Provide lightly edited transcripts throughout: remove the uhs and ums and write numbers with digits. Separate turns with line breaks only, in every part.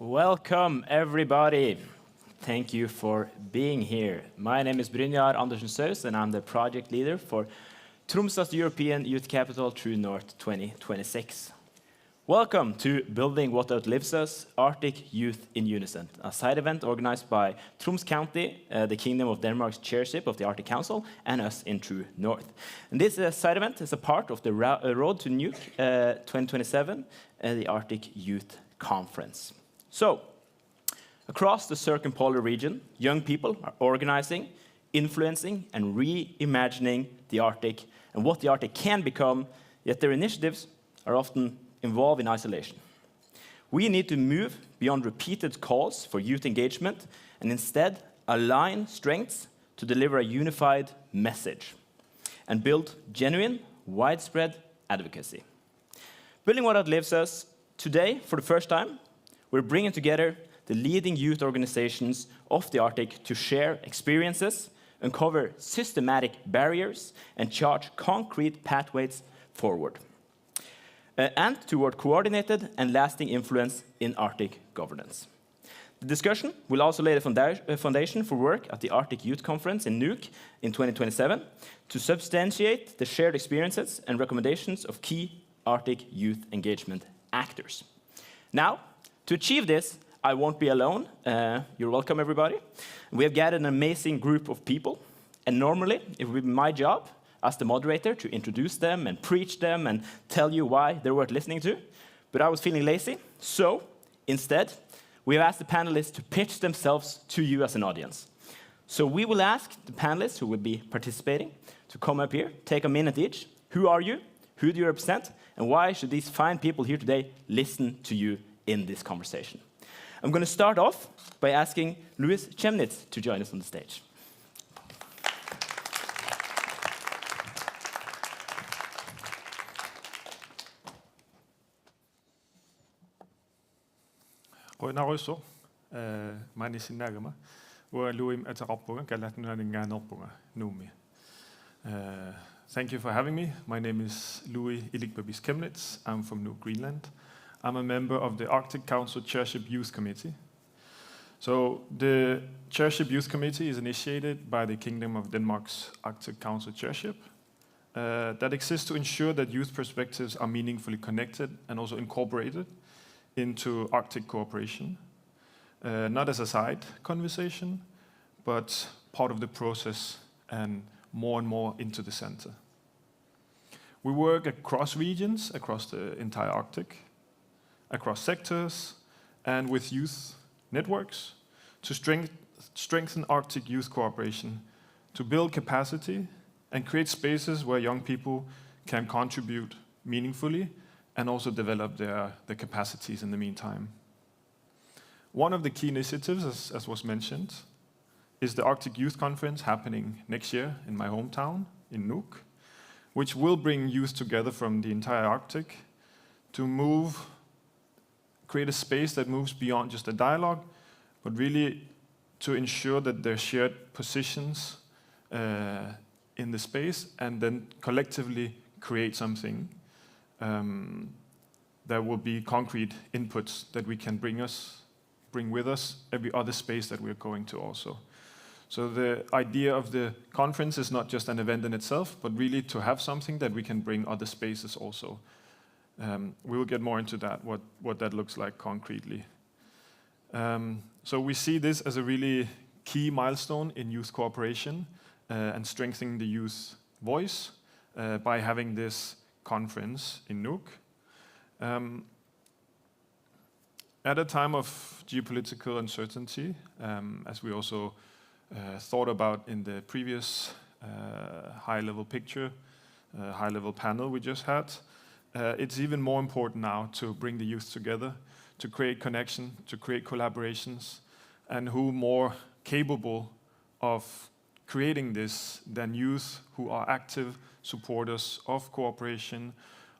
Welcome, everybody. Thank you for being here. My name is Brynjar Andersen Saus, and I'm the project leader for Tromsø's European Youth Capital True North 2026. Welcome to Building What Outlives Us, Arctic Youth in Unison, a side event organized by Troms County, the Kingdom of Denmark's chairship of the Arctic Council, and us in True North. And this side event is a part of the Road to Nuuk 2027, the Arctic Youth Conference. So, across the circumpolar region, young people are organizing, influencing, and reimagining the Arctic and what the Arctic can become, yet their initiatives are often involved in isolation. We need to move beyond repeated calls for youth engagement and instead align strengths to deliver a unified message and build genuine, widespread advocacy. Building What Outlives Us, today, for the first time, we're bringing together the leading youth organizations of the Arctic to share experiences, uncover systematic barriers, and chart concrete pathways forward, and toward coordinated and lasting influence in Arctic governance. The discussion will also lay the foundation for work at the Arctic Youth Conference in Nuuk in 2027 to substantiate the shared experiences and recommendations of key Arctic youth engagement actors. Now, to achieve this, I won't be alone. You're welcome, everybody. We have gathered an amazing group of people, and normally it would be my job as the moderator to introduce them and preach them and tell you why they're worth listening to, but I was feeling lazy, so instead, we have asked the panelists to pitch themselves to you as an audience. So we will ask the panelists who will be participating to come up here, take a minute each. Who are you? Who do you represent? And why should these fine people here today listen to you in this conversation? I'm going to start off by asking Louis Chemnitz to join us on the stage.
Roinaruso, manisi nagama, wa luim atarapunga kalatuna nganopunga numi. Thank you for having me. My name is Louis Ilikbabis Chemnitz. I'm from Nuuk, Greenland. I'm a member of the Arctic Council Chairship Youth Committee. So the Chairship Youth Committee is initiated by the Kingdom of Denmark's Arctic Council Chairship that exists to ensure that youth perspectives are meaningfully connected and also incorporated into Arctic cooperation, not as a side conversation, but part of the process and more into the center. We work across regions, across the entire Arctic, across sectors, and with youth networks to strengthen Arctic youth cooperation, to build capacity and create spaces where young people can contribute meaningfully and also develop their capacities in the meantime. One of the key initiatives, as was mentioned, is the Arctic Youth Conference happening next year in my hometown, in Nuuk, which will bring youth together from the entire Arctic to create a space that moves beyond just a dialogue, but really to ensure that there are shared positions in the space and then collectively create something that will be concrete inputs that we can bring with us every other space that we're going to also. So the idea of the conference is not just an event in itself, but really to have something that we can bring other spaces also. We will get more into that, what that looks like concretely. So we see this as a really key milestone in youth cooperation and strengthening the youth voice by having this conference in Nuuk. At a time of geopolitical uncertainty, as we also thought about in the previous high-level picture, high-level panel we just had, it's even more important now to bring the youth together, to create connection, to create collaborations, and who more capable of creating this than youth who are active supporters of cooperation,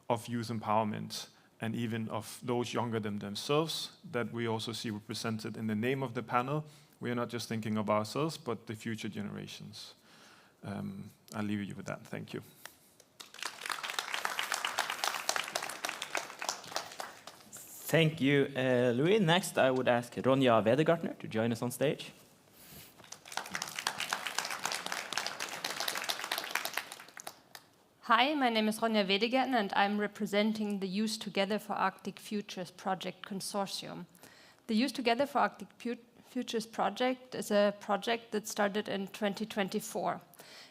of youth empowerment, and even of those younger than themselves that we also see represented in the name of the panel. We are not just thinking of ourselves, but the future generations. I'll leave you with that. Thank you.
Thank you, Louis. Next, I would ask Ronja Vedergartner to join us on stage.
Hi, my name is Ronja Vedergartner, and I'm representing the Youth Together for Arctic Futures Project Consortium. The Youth Together for Arctic Futures Project is a project that started in 2024.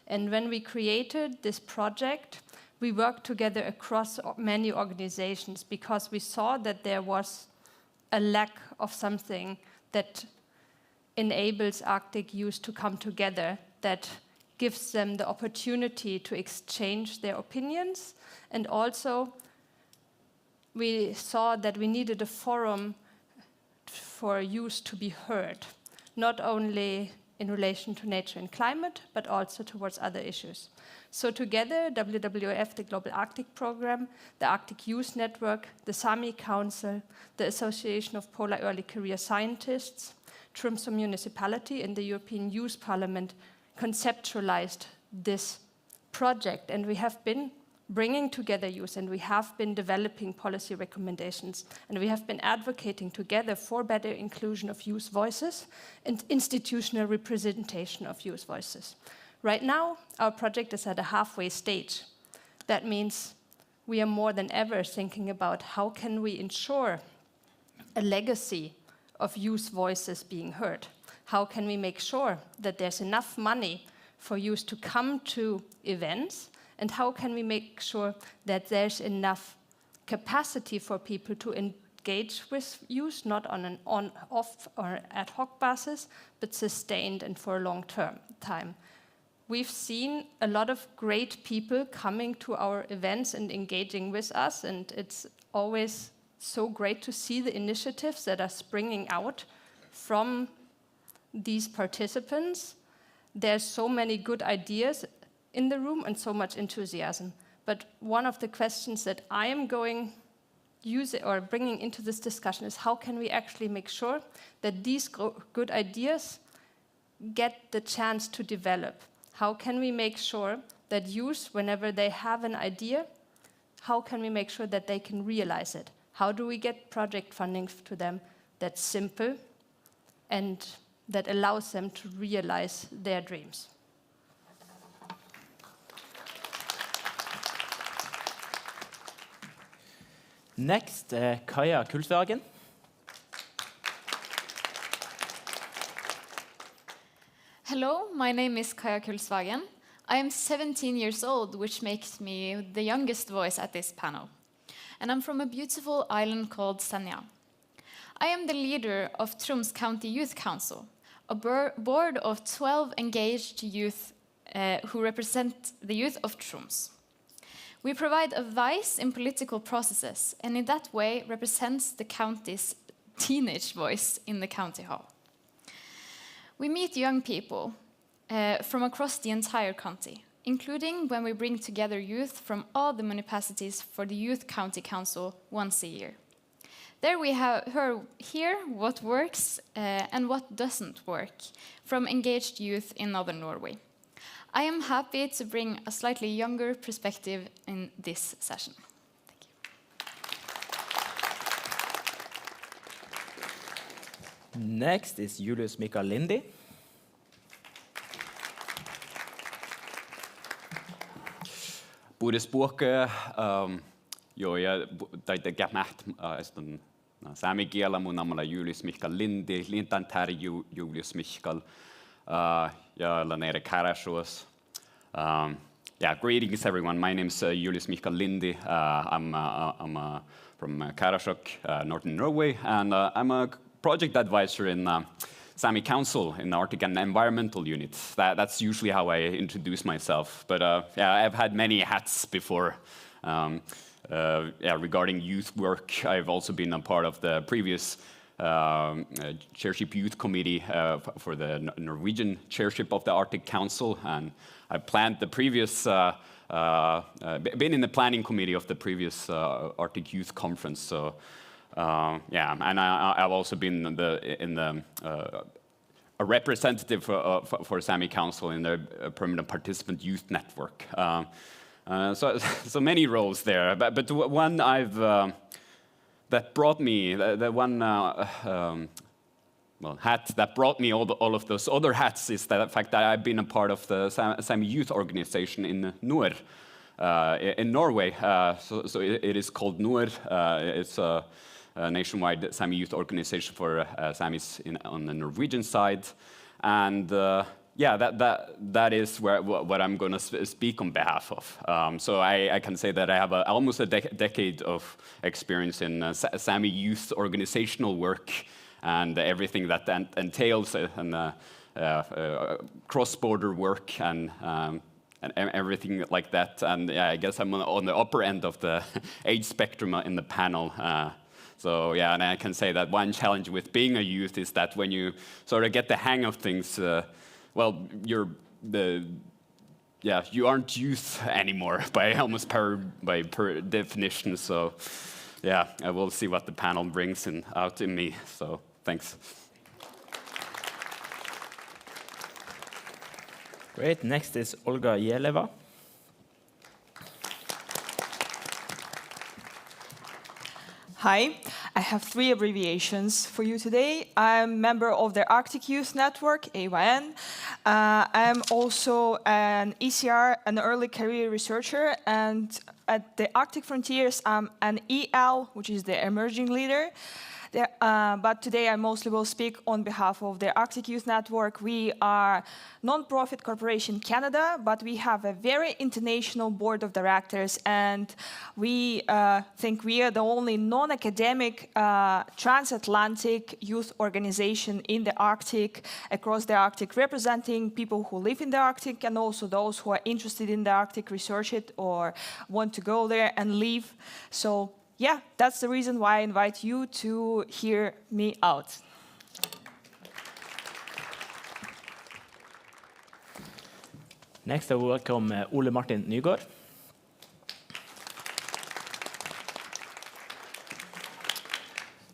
And when we created this project, we worked together across many organizations because we saw that there was a lack of something that enables Arctic youth to come together, that gives them the opportunity to exchange their opinions. And also, we saw that we needed a forum for youth to be heard, not only in relation to nature and climate, but also towards other issues. So together, WWF, the Global Arctic Program, the Arctic Youth Network, the Sami Council, the Association of Polar Early Career Scientists, Tromsø Municipality, and the European Youth Parliament conceptualized this project. And we have been bringing together youth, and we have been developing policy recommendations, and we have been advocating together for better inclusion of youth voices and institutional representation of youth voices. Right now, our project is at a halfway stage. That means we are more than ever thinking about how can we ensure a legacy of youth voices being heard. How can we make sure that there's enough money for youth to come to events? And how can we make sure that there's enough capacity for people to engage with youth, not on an on-off or ad hoc basis, but sustained and for a long-term time? We've seen a lot of great people coming to our events and engaging with us, and it's always so great to see the initiatives that are springing out from these participants. There's so many good ideas in the room and so much enthusiasm. But one of the questions that I am bringing into this discussion is how can we actually make sure that these good ideas get the chance to develop? How can we make sure that youth, whenever they have an idea, how can we make sure that they can realize it? How do we get project funding to them that's simple and that allows them to realize their dreams?
Next, Kaja Kulsvagen.
Hello, my name is Kaja Kulsvagen. I am 17 years old, which makes me the youngest voice at this panel. And I'm from a beautiful island called Senja. I am the leader of Troms County Youth Council, a board of 12 engaged youth who represent the youth of Troms. We provide advice in political processes, and in that way represents the county's teenage voice in the county hall. We meet young people from across the entire county, including when we bring together youth from all the municipalities for the Youth County Council once a year. There we hear what works and what doesn't work from engaged youth in Northern Norway. I am happy to bring a slightly younger perspective in this session. Thank you.
Next is Julius Mikael Lindy.
Puhutaan språket, jag täytyy kämät sitten sami kielä, mun namalla Julius Mikael Lindy, lintan tär Julius Mikael, ja Erik Harasuos. Yeah, greetings everyone. My name is Julius Mikael Lindy. I'm from Karasjok, northern Norway, and I'm a project advisor in Sami Council in the Arctic and Environmental Unit. That's usually how I introduce myself. But yeah, I've had many hats before. Regarding youth work, I've also been a part of the previous Chairship Youth Committee for the Norwegian Chairship of the Arctic Council, and I planned the previous, been in the planning committee of the previous Arctic Youth Conference. So yeah, and I've also been a representative for Sami Council in the Permanent Participant Youth Network. So many roles there, but one I've that brought me, the one hat that brought me all of those other hats is the fact that I've been a part of the Sami youth organization in Nord, in Norway. So it is called Nord. It's a nationwide Sami youth organization for Samis on the Norwegian side. And yeah, that is what I'm going to speak on behalf of. So I can say that I have almost a decade of experience in Sami youth organizational work and everything that entails, and cross-border work and everything like that. And yeah, I guess I'm on the upper end of the age spectrum in the panel. So yeah, and I can say that one challenge with being a youth is that when you sort of get the hang of things, well, you aren't youth anymore by per definition. So yeah, I will see what the panel brings out in me. So thanks.
Great. Next is Olga Yeleva.
Hi, I have 3 abbreviations for you today. I'm a member of the Arctic Youth Network, AYN. I'm also an ECR, an early career researcher, and at the Arctic Frontiers, I'm an EL, which is the emerging leader. But today I mostly will speak on behalf of the Arctic Youth Network. We are non-profit corporation Canada, but we have a very international board of directors, and we think we are the only non-academic transatlantic youth organization in the Arctic, across the Arctic, representing people who live in the Arctic and also those who are interested in the Arctic, research it, or want to go there and live. So yeah, that's the reason why I invite you to hear me out.
Next, I will welcome Ole Martin Nygaard.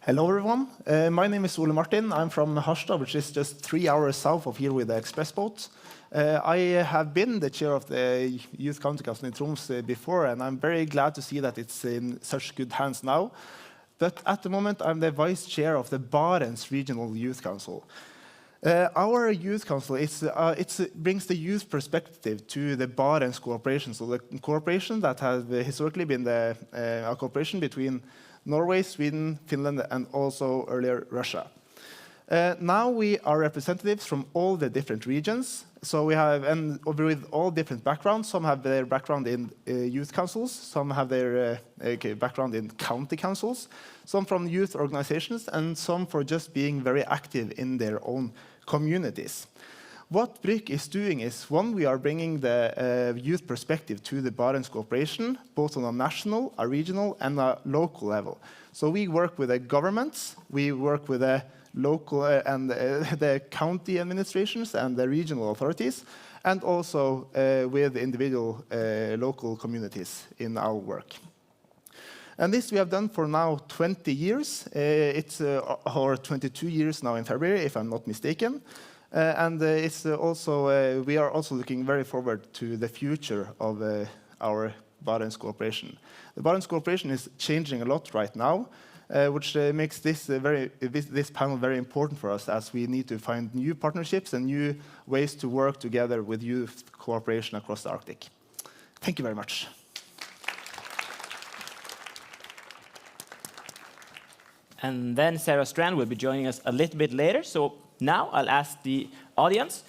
Hello, everyone. My name is Ole Martin. I'm from Harstad, which is just 3 hours south of here with the express boat. I have been the chair of the Youth County Council in Troms before, and I'm very glad to see that it's in such good hands now. But at the moment, I'm the vice chair of the Barents Regional Youth Council. Our youth council brings the youth perspective to the Barents cooperation, so the cooperation that has historically been a cooperation between Norway, Sweden, Finland, and also earlier Russia. Now we are representatives from all the different regions. So we have, and with all different backgrounds. Some have their background in youth councils, some have their background in county councils, some from youth organizations, and some for just being very active in their own communities. What BRIC is doing is, one, we are bringing the youth perspective to the Barents cooperation, both on a national, a regional, and a local level. So we work with the governments, we work with the local and the county administrations and the regional authorities, and also with individual local communities in our work. And this we have done for now 20 years. It's or 22 years now in February, if I'm not mistaken. And it's also we are also looking very forward to the future of our Barents cooperation. The Barents cooperation is changing a lot right now, which makes this panel very important for us, as we need to find new partnerships and new ways to work together with youth cooperation across the Arctic. Thank you very much.
And then Sarah Strand will be joining us a little bit later. So now I'll ask the audience.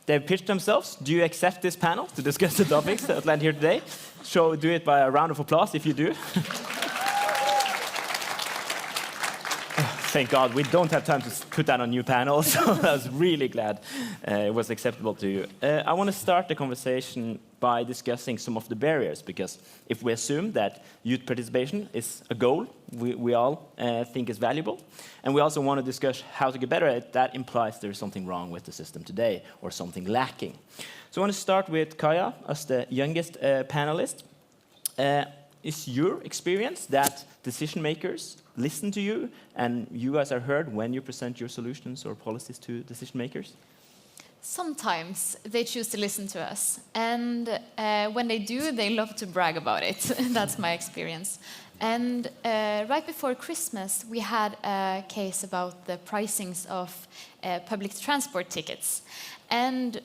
They've pitched themselves. Do you accept this panel to discuss the topics that land here today? So do it by a round of applause if you do. Thank God, we don't have time to put that on new panels, so I was really glad it was acceptable to you. I want to start the conversation by discussing some of the barriers, because if we assume that youth participation is a goal we all think is valuable, and we also want to discuss how to get better at it, that implies there's something wrong with the system today, or something lacking. So I want to start with Kaja, as the youngest panelist. Is your experience that decision makers listen to you, and you guys are heard when you present your solutions or policies to decision makers?
Sometimes they choose to listen to us, and when they do, they love to brag about it. That's my experience. And right before Christmas, we had a case about the pricings of public transport tickets. And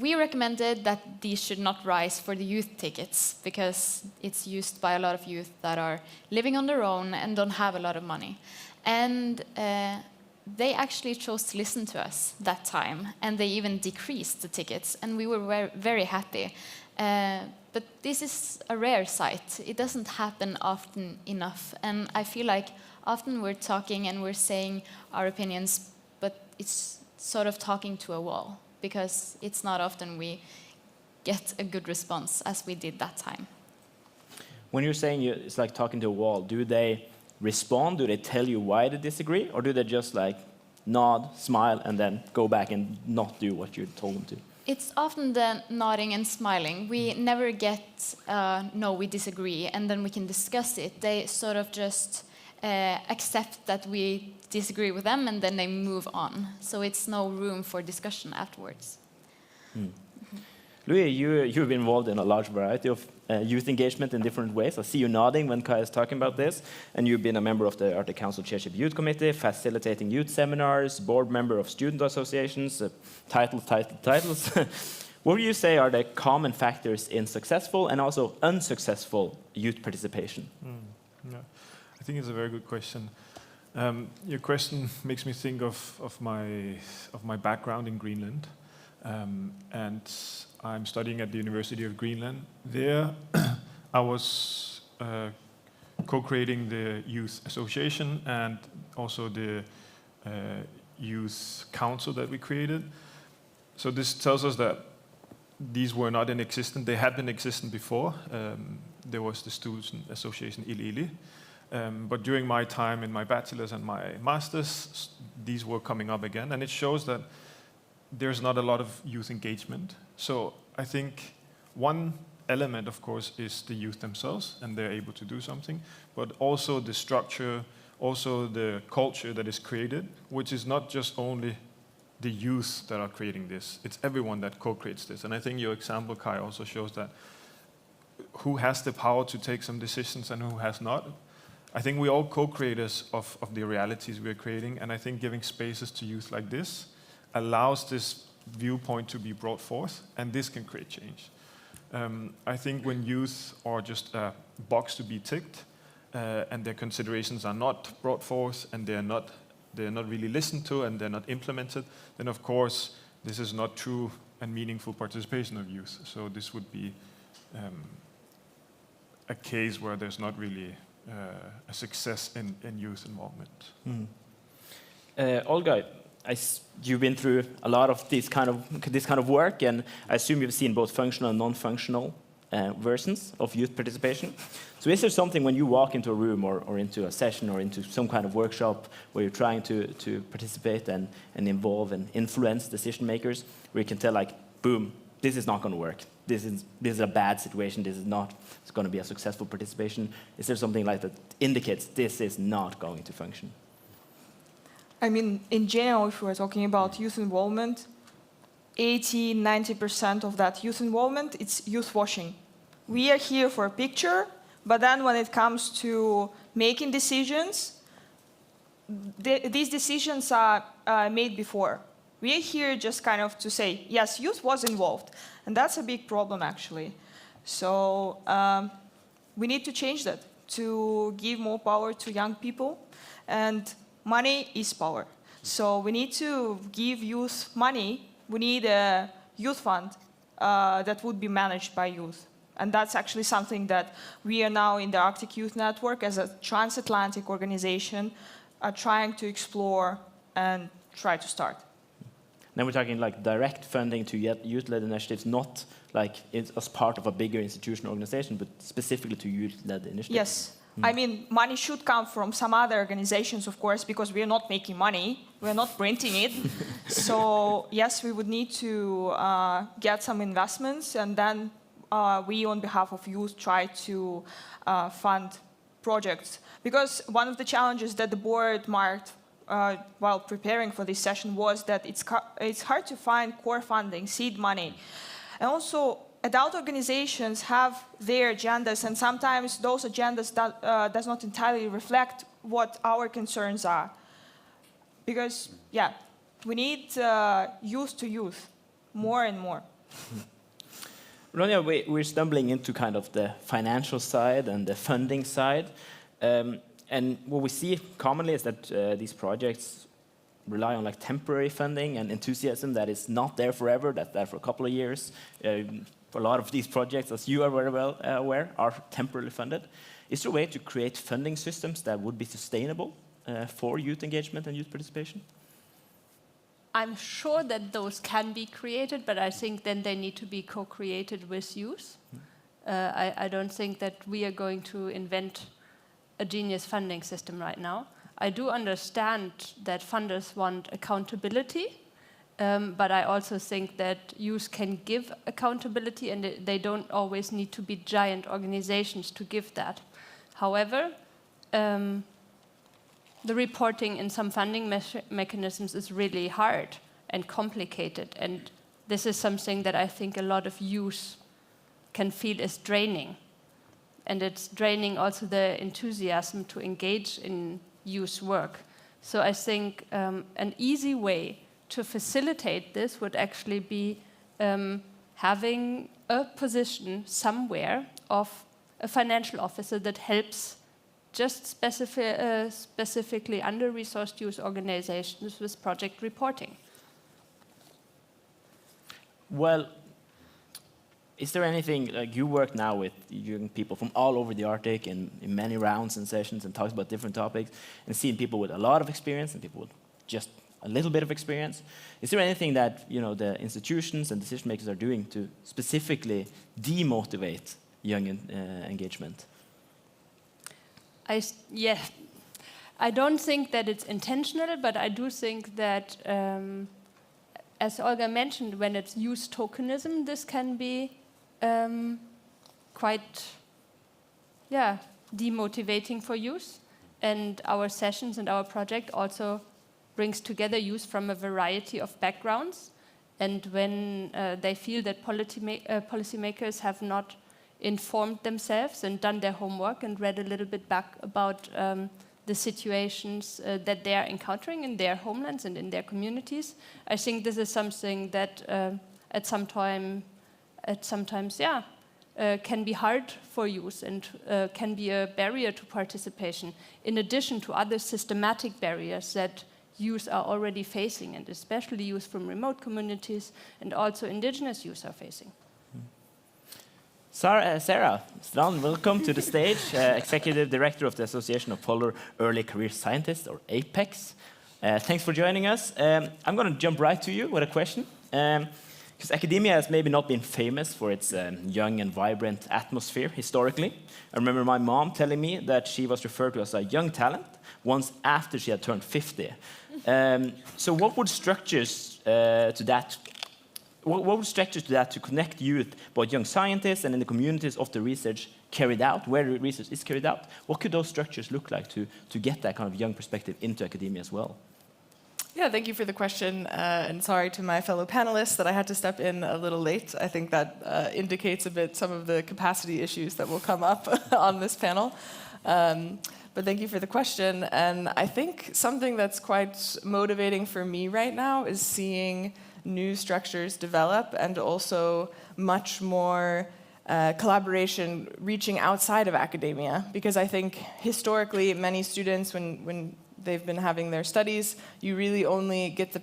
we recommended that these should not rise for the youth tickets because it's used by a lot of youth that are living on their own and don't have a lot of money. And they actually chose to listen to us that time, and they even decreased the tickets, and we were very happy. But this is a rare sight. It doesn't happen often enough, and I feel like often we're talking and we're saying our opinions, but it's sort of talking to a wall, because it's not often we get a good response as we did that time.
When you're saying it's like talking to a wall, do they respond? Do they tell you why they disagree? Or do they just like nod, smile, and then go back and not do what you told them to?
It's often the nodding and smiling. We never get, no, we disagree, and then we can discuss it. They sort of just accept that we disagree with them, and then they move on. So it's no room for discussion afterwards.
Louis, you've been involved in a large variety of youth engagement in different ways. I see you nodding when Kai is talking about this. And you've been a member of the Arctic Council Chairship Youth Committee, facilitating youth seminars, board member of student associations, titles. What would you say are the common factors in successful and also unsuccessful youth participation?
Yeah. I think it's a very good question. Your question makes me think of my background in Greenland. And I'm studying at the University of Greenland. There, I was co-creating the youth association and also the youth council that we created. So this tells us that these were not in existence. They had been existent before. There was the student association Ili. But during my time in my bachelor's and my master's, these were coming up again. And it shows that there's not a lot of youth engagement. So I think one element, of course, is the youth themselves, and they're able to do something, but also the structure, also the culture that is created, which is not just only the youth that are creating this, it's everyone that co-creates this. And I think your example, Kai, also shows that who has the power to take some decisions and who has not. I think we're all co-creators of the realities we're creating, and I think giving spaces to youth like this allows this viewpoint to be brought forth, and this can create change. I think when youth are just a box to be ticked, and their considerations are not brought forth, and they're not really listened to, and they're not implemented, then of course this is not true and meaningful participation of youth. So this would be a case where there's not really a success in youth involvement.
Olga, you've been through a lot of this kind of work, and I assume you've seen both functional and non-functional versions of youth participation. So is there something when you walk into a room or into a session or into some kind of workshop where you're trying to participate and involve and influence decision makers, where you can tell, like, boom, this is not going to work. This is a bad situation. This is not going to be a successful participation. Is there something like that indicates this is not going to function?
I mean, in general, if we're talking about youth involvement, 80–90% of that youth involvement, it's youth washing. We are here for a picture, but then when it comes to making decisions, these decisions are made before. We are here just kind of to say, yes, youth was involved, and that's a big problem, actually. So we need to change that, to give more power to young people, and money is power. So we need to give youth money. We need a youth fund that would be managed by youth. And that's actually something that we are now in the Arctic Youth Network as a transatlantic organization are trying to explore and try to start.
Then we're talking like direct funding to youth-led initiatives, not like as part of a bigger institutional organization, but specifically to youth-led initiatives.
Yes. I mean, money should come from some other organizations, of course, because we are not making money. We are not printing it. So, yes, we would need to get some investments, and then we, on behalf of youth, try to fund projects. Because one of the challenges that the board marked while preparing for this session was that it's hard to find core funding, seed money. And also, adult organizations have their agendas, and sometimes those agendas does not entirely reflect what our concerns are. Because, yeah, we need youth to youth more and more.
Ronja, we're stumbling into kind of the financial side and the funding side. And what we see commonly is that these projects rely on like temporary funding and enthusiasm that is not there forever, that's there for a couple of years. For a lot of these projects, as you are very well aware, are temporarily funded. Is there a way to create funding systems that would be sustainable for youth engagement and youth participation?
I'm sure that those can be created, but I think then they need to be co-created with youth. I don't think that we are going to invent a genius funding system right now. I do understand that funders want accountability, but I also think that youth can give accountability, and they don't always need to be giant organizations to give that. However, the reporting in some funding mechanisms is really hard and complicated, and this is something that I think a lot of youth can feel is draining. And it's draining also the enthusiasm to engage in youth work. So I think an easy way to facilitate this would actually be having a position somewhere of a financial officer that helps just specifically under-resourced youth organizations with project reporting.
Well, is there anything, like you work now with young people from all over the Arctic in many rounds and sessions and talks about different topics, and seeing people with a lot of experience and people with just a little bit of experience. Is there anything that the institutions and decision makers are doing to specifically demotivate young engagement?
I don't think that it's intentional, but I do think that, as Olga mentioned, when it's youth tokenism, this can be quite, demotivating for youth. And our sessions and our project also brings together youth from a variety of backgrounds. And when they feel that policymakers have not informed themselves and done their homework and read a little bit back about the situations that they are encountering in their homelands and in their communities, I think this is something that sometimes can be hard for youth and can be a barrier to participation, in addition to other systematic barriers that youth are already facing, and especially youth from remote communities and also indigenous youth are facing.
Sarah Strand, welcome to the stage, Executive Director of the Association of Polar Early Career Scientists, or APEX. Thanks for joining us. I'm going to jump right to you with a question. Because academia has maybe not been famous for its young and vibrant atmosphere historically. I remember my mom telling me that she was referred to as a young talent once after she had turned 50. So what would structures to that? What would structures to that to connect youth, both young scientists and in the communities of the research carried out, where the research is carried out? What could those structures look like to get that kind of young perspective into academia as well?
Yeah, thank you for the question, and sorry to my fellow panelists that I had to step in a little late. I think that indicates a bit some of the capacity issues that will come up on this panel. But thank you for the question, and I think something that's quite motivating for me right now is seeing new structures develop and also much more collaboration reaching outside of academia, because I think historically many students, when they've been having their studies, you really only get the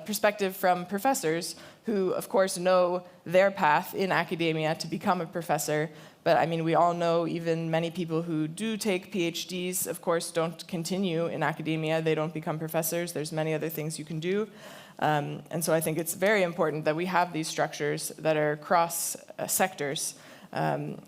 perspective from professors who, of course, know their path in academia to become a professor. But I mean, we all know even many people who do take PhDs, of course, don't continue in academia. They don't become professors. There's many other things you can do. And so I think it's very important that we have these structures that are cross sectors.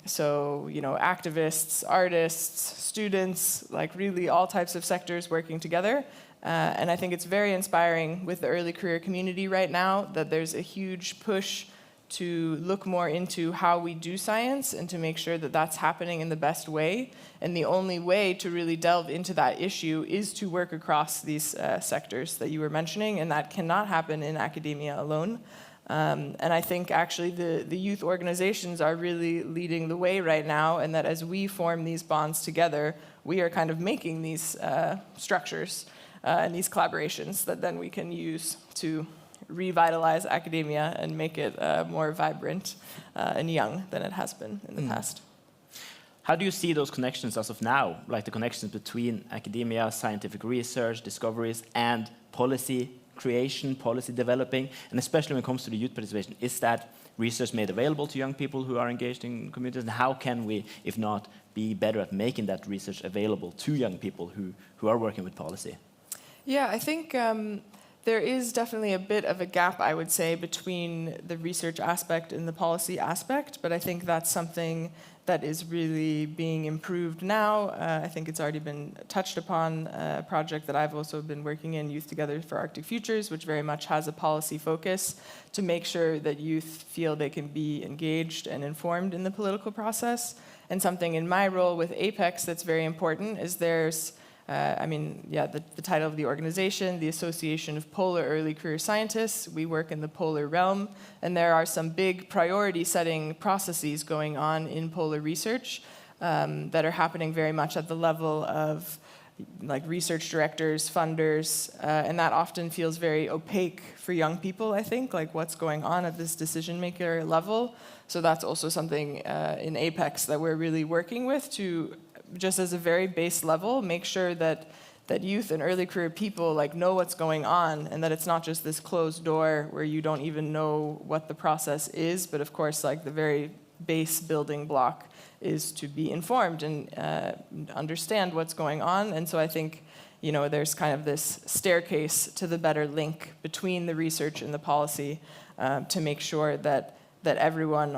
So, activists, artists, students, like really all types of sectors working together. And I think it's very inspiring with the early career community right now that there's a huge push to look more into how we do science and to make sure that that's happening in the best way. And the only way to really delve into that issue is to work across these sectors that you were mentioning, and that cannot happen in academia alone. And I think actually the youth organizations are really leading the way right now, and that as we form these bonds together, we are kind of making these structures and these collaborations that then we can use to revitalize academia and make it more vibrant and young than it has been in the past.
How do you see those connections as of now, like the connections between academia, scientific research, discoveries, and policy creation, policy developing, and especially when it comes to the youth participation? Is that research made available to young people who are engaged in communities? And how can we, if not, be better at making that research available to young people who are working with policy?
Yeah, I think there is definitely a bit of a gap, I would say, between the research aspect and the policy aspect, but I think that's something that is really being improved now. I think it's already been touched upon, a project that I've also been working in, Youth Together for Arctic Futures, which very much has a policy focus to make sure that youth feel they can be engaged and informed in the political process. And something in my role with APEX that's very important is there's the title of the organization, the Association of Polar Early Career Scientists. We work in the polar realm, and there are some big priority-setting processes going on in polar research that are happening very much at the level of like research directors, funders, and that often feels very opaque for young people, I think, like what's going on at this decision-maker level. So that's also something in APEX that we're really working with to, just as a very base level, make sure that youth and early career people like know what's going on, and that it's not just this closed door where you don't even know what the process is, but of course like the very base building block is to be informed and understand what's going on. And so I think, you know, there's kind of this staircase to the better link between the research and the policy to make sure that everyone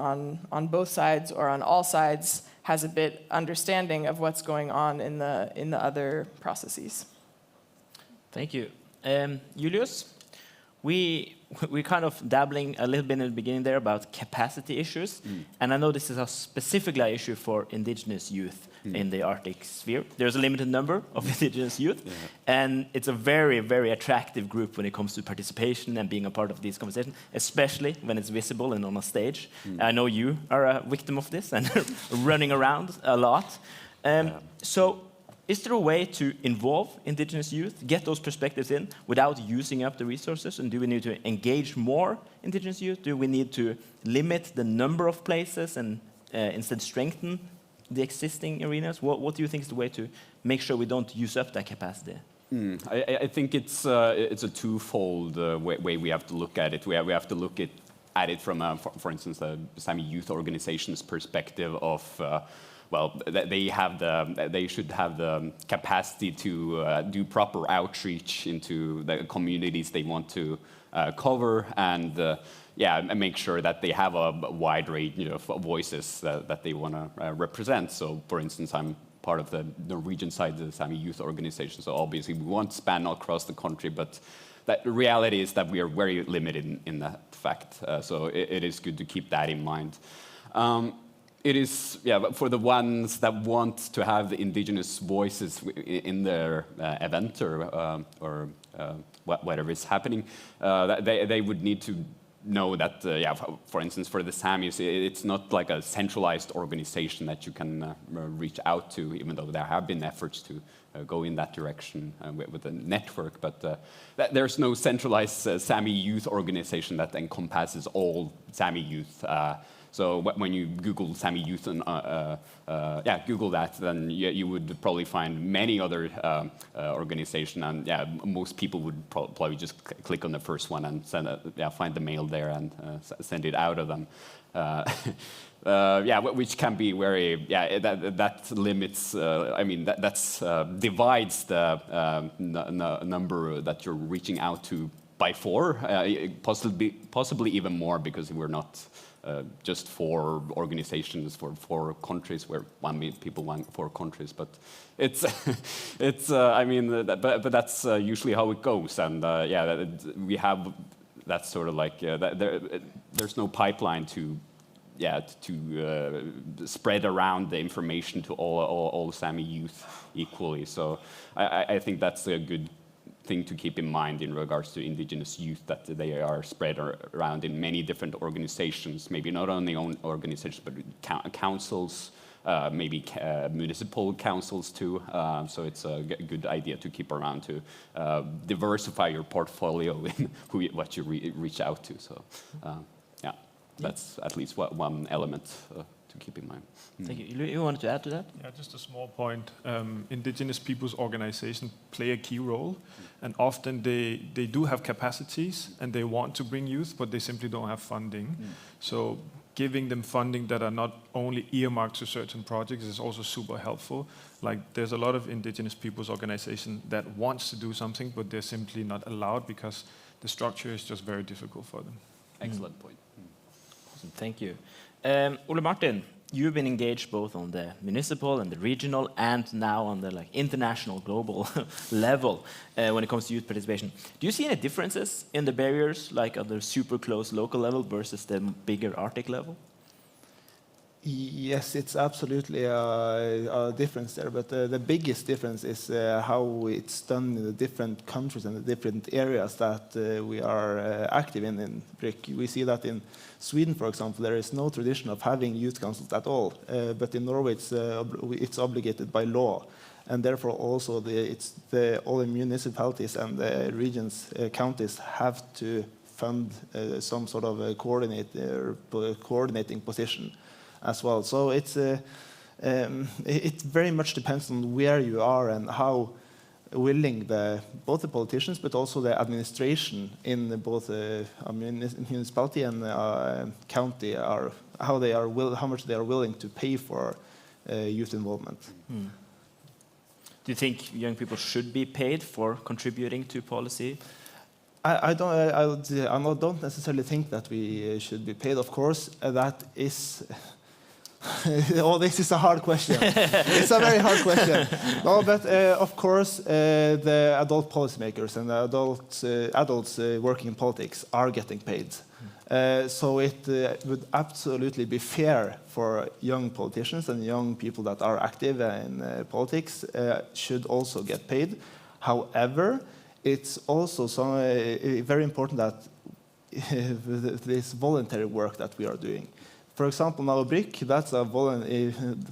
on both sides or on all sides has a bit understanding of what's going on in the other processes.
Thank you. Julius, we kind of dabbling a little bit in the beginning there about capacity issues, and I know this is a specifically an issue for indigenous youth in the Arctic sphere. There's a limited number of indigenous youth, and it's a very, very attractive group when it comes to participation and being a part of these conversations, especially when it's visible and on a stage. I know you are a victim of this and running around a lot. So is there a way to involve indigenous youth, get those perspectives in without using up the resources? And do we need to engage more indigenous youth? Do we need to limit the number of places and instead strengthen the existing arenas? What do you think is the way to make sure we don't use up that capacity?
I think it's a twofold way we have to look at it. We have to look at it from, for instance, the Sami youth organization's perspective of they should have the capacity to do proper outreach into the communities they want to cover, and make sure that they have a wide range of voices that they want to represent. So, for instance, I'm part of the Norwegian side of the Sami youth organization, so obviously we want to span across the country, but the reality is that we are very limited in that fact. So it is good to keep that in mind. It is, for the ones that want to have the indigenous voices in their event or whatever is happening, they would need to know that, for instance, for the Samis, it's not like a centralized organization that you can reach out to, even though there have been efforts to go in that direction with a network. But there's no centralized Sami youth organization that encompasses all Sami youth. So when you Google Sami youth and Google that, then you would probably find many other organizations, and most people would probably just click on the first one and find the mail there and send it out of them. Which can be very that limits. That divides the number that you're reaching out to by 4, possibly even more, because we're not. Just 4 organizations for 4 countries, where 1 million people want 4 countries, but it's but that's usually how it goes, and we have that sort of like there's no pipeline to spread around the information to all Sami youth equally. So I think that's a good thing to keep in mind in regards to indigenous youth, that they are spread around in many different organizations, maybe not only own organizations, but councils, maybe municipal councils too. So it's a good idea to keep around to diversify your portfolio in what you reach out to. So yeah, that's at least one element to keep in mind.
Thank you. You wanted to add to that?
Yeah, just a small point. Indigenous people's organizations play a key role, and often they do have capacities and they want to bring youth, but they simply don't have funding. So giving them funding that are not only earmarked to certain projects is also super helpful. Like there's a lot of indigenous people's organization that wants to do something, but they're simply not allowed because the structure is just very difficult for them.
Excellent point.
Awesome. Thank you. Ole Martin, you've been engaged both on the municipal and the regional and now on the international, global level when it comes to youth participation. Do you see any differences in the barriers, like at the super close local level versus the bigger Arctic level?
Yes, it's absolutely a difference there, but the biggest difference is how it's done in the different countries and the different areas that we are active in BRIC. We see that in Sweden, for example, there is no tradition of having youth councils at all, but in Norway it's obligated by law, and therefore also all the municipalities and the regions, counties have to fund some sort of a coordinating position as well. So it very much depends on where you are and how willing both the politicians but also the administration in both a municipality and county are, how much they are willing to pay for youth involvement.
Do you think young people should be paid for contributing to policy?
I don't necessarily think that we should be paid. Of course, that is. Oh, this is a hard question. It's a very hard question. No, but of course, the adult policymakers and the adults working in politics are getting paid. So it would absolutely be fair for young politicians and young people that are active in politics should also get paid. However, it's also very important that this voluntary work that we are doing. For example, now BRIC,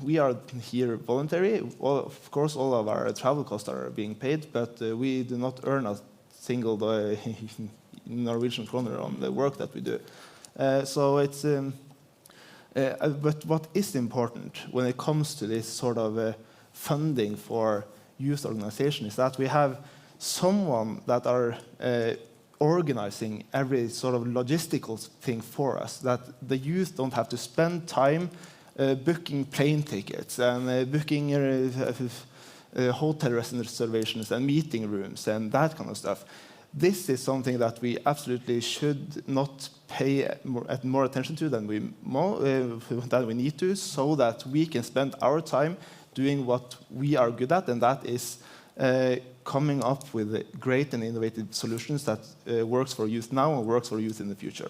we are here voluntary. Of course, all of our travel costs are being paid, but we do not earn a single Norwegian kroner on the work that we do. But what is important when it comes to this sort of funding for youth organization is that we have someone that are organizing every sort of logistical thing for us, that the youth don't have to spend time booking plane tickets and booking hotel reservations and meeting rooms and that kind of stuff. This is something that we absolutely should not pay more attention to than we need to, so that we can spend our time doing what we are good at, and that is coming up with great and innovative solutions that works for youth now and works for youth in the future.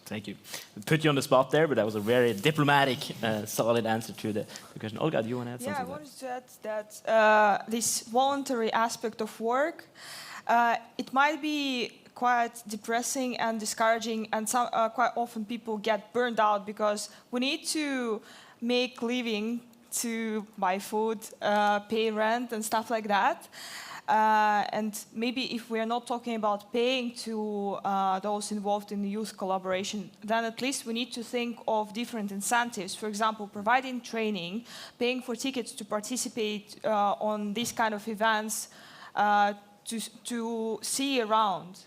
Thank you. Put you on the spot there, but that was a very diplomatic, solid answer to the question. Olga, do you want to add something?
Yeah, I wanted to add that this voluntary aspect of work, it might be quite depressing and discouraging, and quite often people get burned out because we need to make living to buy food, pay rent and stuff like that. And maybe if we're not talking about paying to those involved in the youth collaboration, then at least we need to think of different incentives. For example, providing training, paying for tickets to participate on these kind of events, to see around.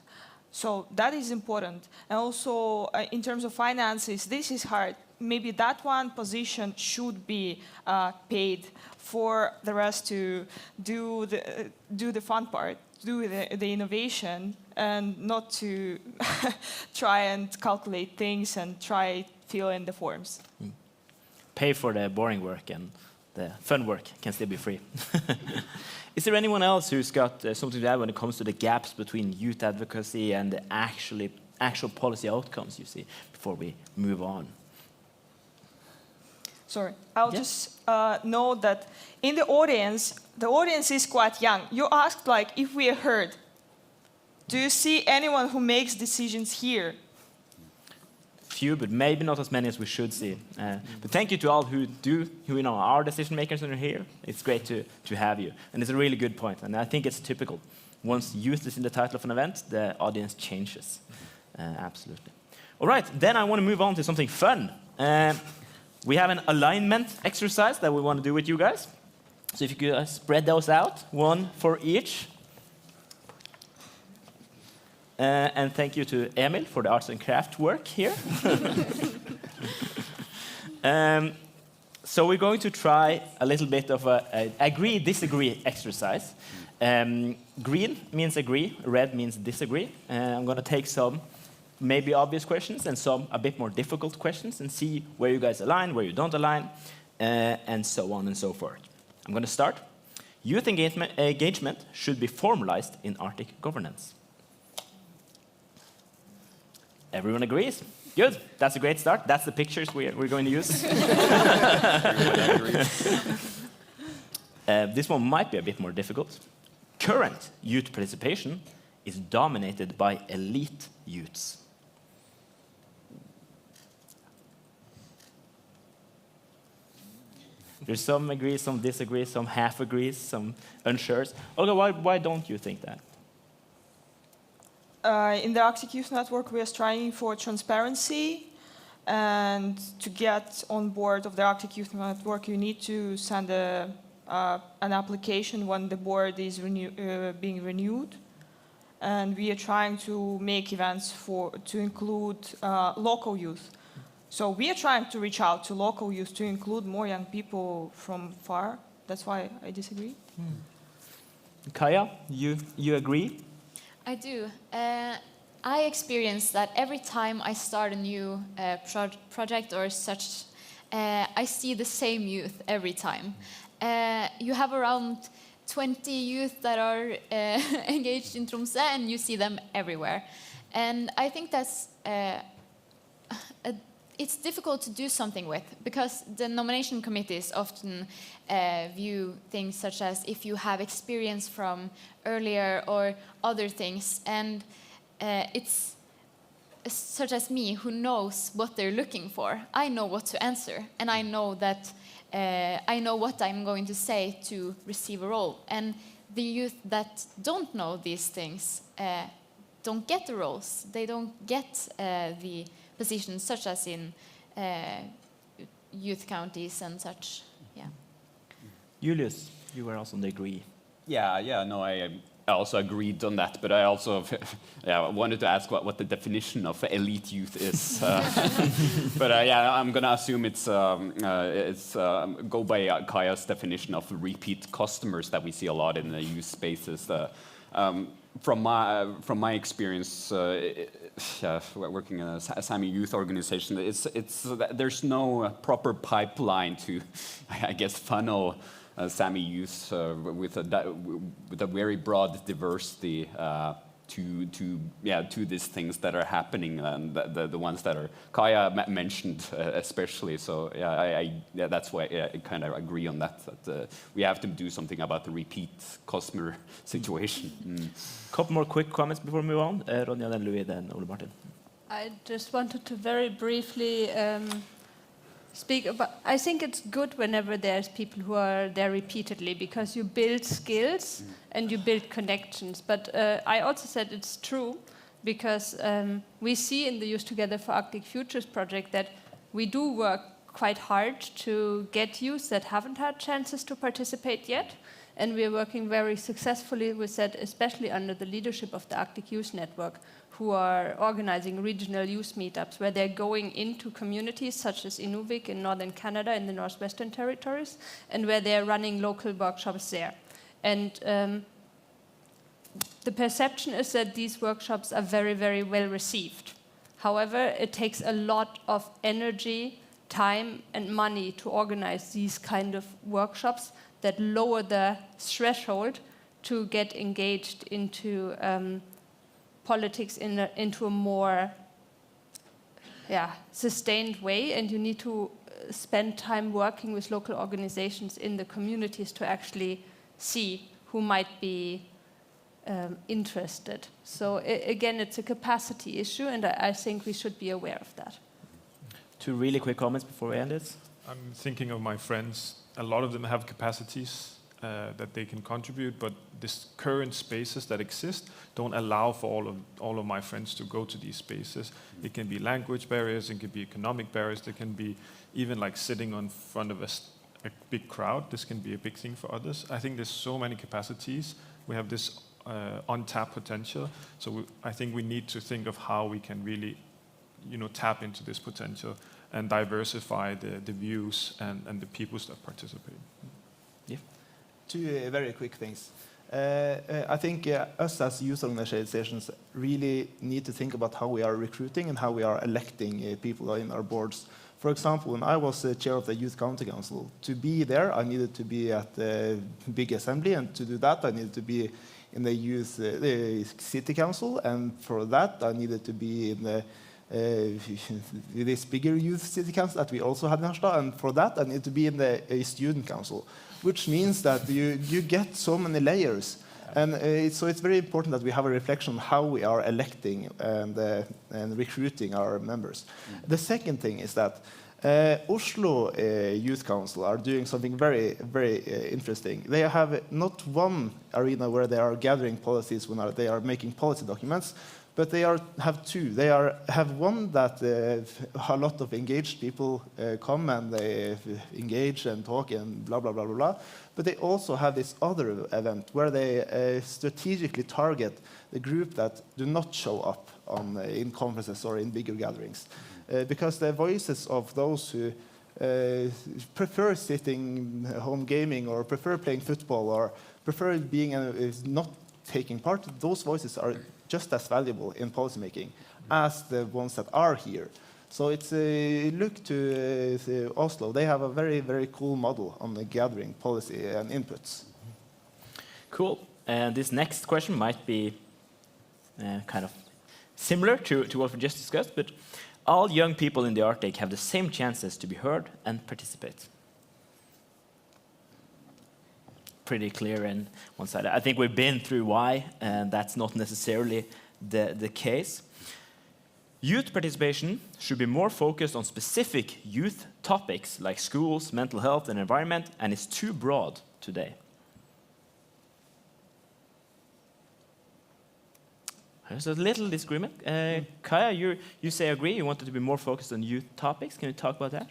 So that is important. And also in terms of finances, this is hard. Maybe that one position should be paid for the rest to do the fun part, do the innovation, and not to try and calculate things and try fill in the forms.
Pay for the boring work and the fun work can still be free. Is there anyone else who's got something to add when it comes to the gaps between youth advocacy and the actual policy outcomes you see before we move on?
Sorry, I'll just note that in the audience is quite young. You asked like if we are heard. Do you see anyone who makes decisions here?
Few, but maybe not as many as we should see. But thank you to all who are decision makers and are here. It's great to have you, and it's a really good point. And I think it's typical. Once youth is in the title of an event, the audience changes. Absolutely. All right, then I want to move on to something fun. We have an alignment exercise that we want to do with you guys. So if you could spread those out, one for each. And thank you to Emil for the arts and craft work here. So we're going to try a little bit of a agree-disagree exercise. Green means agree, red means disagree. I'm going to take some maybe obvious questions and some a bit more difficult questions and see where you guys align, where you don't align, and so on and so forth. I'm going to start. Youth engagement should be formalized in Arctic governance. Everyone agrees? Good. That's a great start. That's the pictures we're going to use. This one might be a bit more difficult. Current youth participation is dominated by elite youths. There's some agree, some disagree, some half agree, some unsure. Olga, why don't you think that?
In the Arctic Youth Network, we are striving for transparency, and to get on board of the Arctic Youth Network, you need to send an application when the board is being renewed. And we are trying to make events to include local youth. So we are trying to reach out to local youth to include more young people from far. That's why I disagree.
Kaya, you agree?
I do. I experience that every time I start a new project or such, I see the same youth every time. You have around 20 youth that are engaged in Tromsø, and you see them everywhere. And I think that's it's difficult to do something with, because the nomination committees often view things such as if you have experience from earlier or other things, and it's such as me who knows what they're looking for. I know what to answer, and I know that I know what I'm going to say to receive a role. And the youth that don't know these things don't get the roles. They don't get the positions, such as in youth counties and such. Yeah.
Julius, you were also on the agree.
Yeah, no, I also agreed on that, but I also wanted to ask what the definition of elite youth is. But I'm going to assume it's go by Kaya's definition of repeat customers that we see a lot in the youth spaces. From my experience working in a Sami youth organization, there's no proper pipeline to, I guess, funnel Sami youth with a very broad diversity to these things that are happening, and the ones that are Kaya mentioned especially. So that's why I kind of agree on that we have to do something about the repeat customer situation.
Couple more quick comments before we move on. Ronja, then Louis, then Ole Martin.
I just wanted to very briefly speak about. I think it's good whenever there's people who are there repeatedly, because you build skills and you build connections. But I also said it's true, because we see in the Youth Together for Arctic Futures project that we do work quite hard to get youth that haven't had chances to participate yet. And we are working very successfully with that, especially under the leadership of the Arctic Youth Network, who are organizing regional youth meetups where they're going into communities such as Inuvik in northern Canada in the Northwestern Territories, and where they're running local workshops there. And the perception is that these workshops are very, very well received. However, it takes a lot of energy, time, and money to organize these kind of workshops that lower the threshold to get engaged into politics into a more sustained way. And you need to spend time working with local organizations in the communities to actually see who might be interested. So again, it's a capacity issue, and I think we should be aware of that.
2 really quick comments before we end this.
I'm thinking of my friends. A lot of them have capacities that they can contribute, but these current spaces that exist don't allow for all of my friends to go to these spaces. It can be language barriers, it can be economic barriers, there can be even like sitting in front of a big crowd. This can be a big thing for others. I think there's so many capacities. We have this untapped potential. So I think we need to think of how we can really, tap into this potential and diversify the views and the peoples that participate.
Yeah.
2 very quick things. I think us as youth organizations really need to think about how we are recruiting and how we are electing people in our boards. For example, when I was chair of the Youth County Council, to be there, I needed to be at the big assembly, and to do that, I needed to be in the youth the city council, and for that, I needed to be in this bigger youth city council that we also had in Harstad, and for that, I needed to be in the student council, which means that you get so many layers. And so it's very important that we have a reflection on how we are electing and recruiting our members. The second thing is that Oslo Youth Council are doing something very, very interesting. They have not one arena where they are gathering policies when they are making policy documents, but they have 2. They have one that a lot of engaged people come and they engage and talk and blah, blah, blah, blah, blah. But they also have this other event where they strategically target the group that do not show up in conferences or in bigger gatherings. Because the voices of those who prefer sitting home gaming or prefer playing football or prefer being not taking part, those voices are just as valuable in policymaking as the ones that are here. So it's look to Oslo. They have a very, very cool model on the gathering policy and inputs.
Cool. And this next question might be kind of similar to what we just discussed, but all young people in the Arctic have the same chances to be heard and participate. Pretty clear in one side. I think we've been through why, and that's not necessarily the case. Youth participation should be more focused on specific youth topics like schools, mental health, and environment, and is too broad today. There's a little disagreement. Kaya, you say agree, you want it to be more focused on youth topics. Can you talk about that?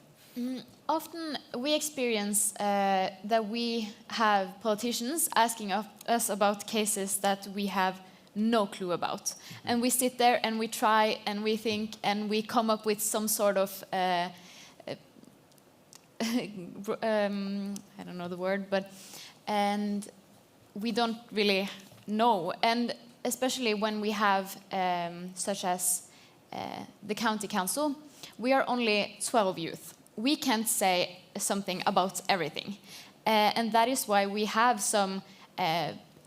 Often we experience that we have politicians asking us about cases that we have no clue about. And we sit there and we try and we think and we come up with some sort of, I don't know the word, but, and we don't really know. And especially when we have, such as the county council, we are only 12 youth. We can't say something about everything. And that is why we have some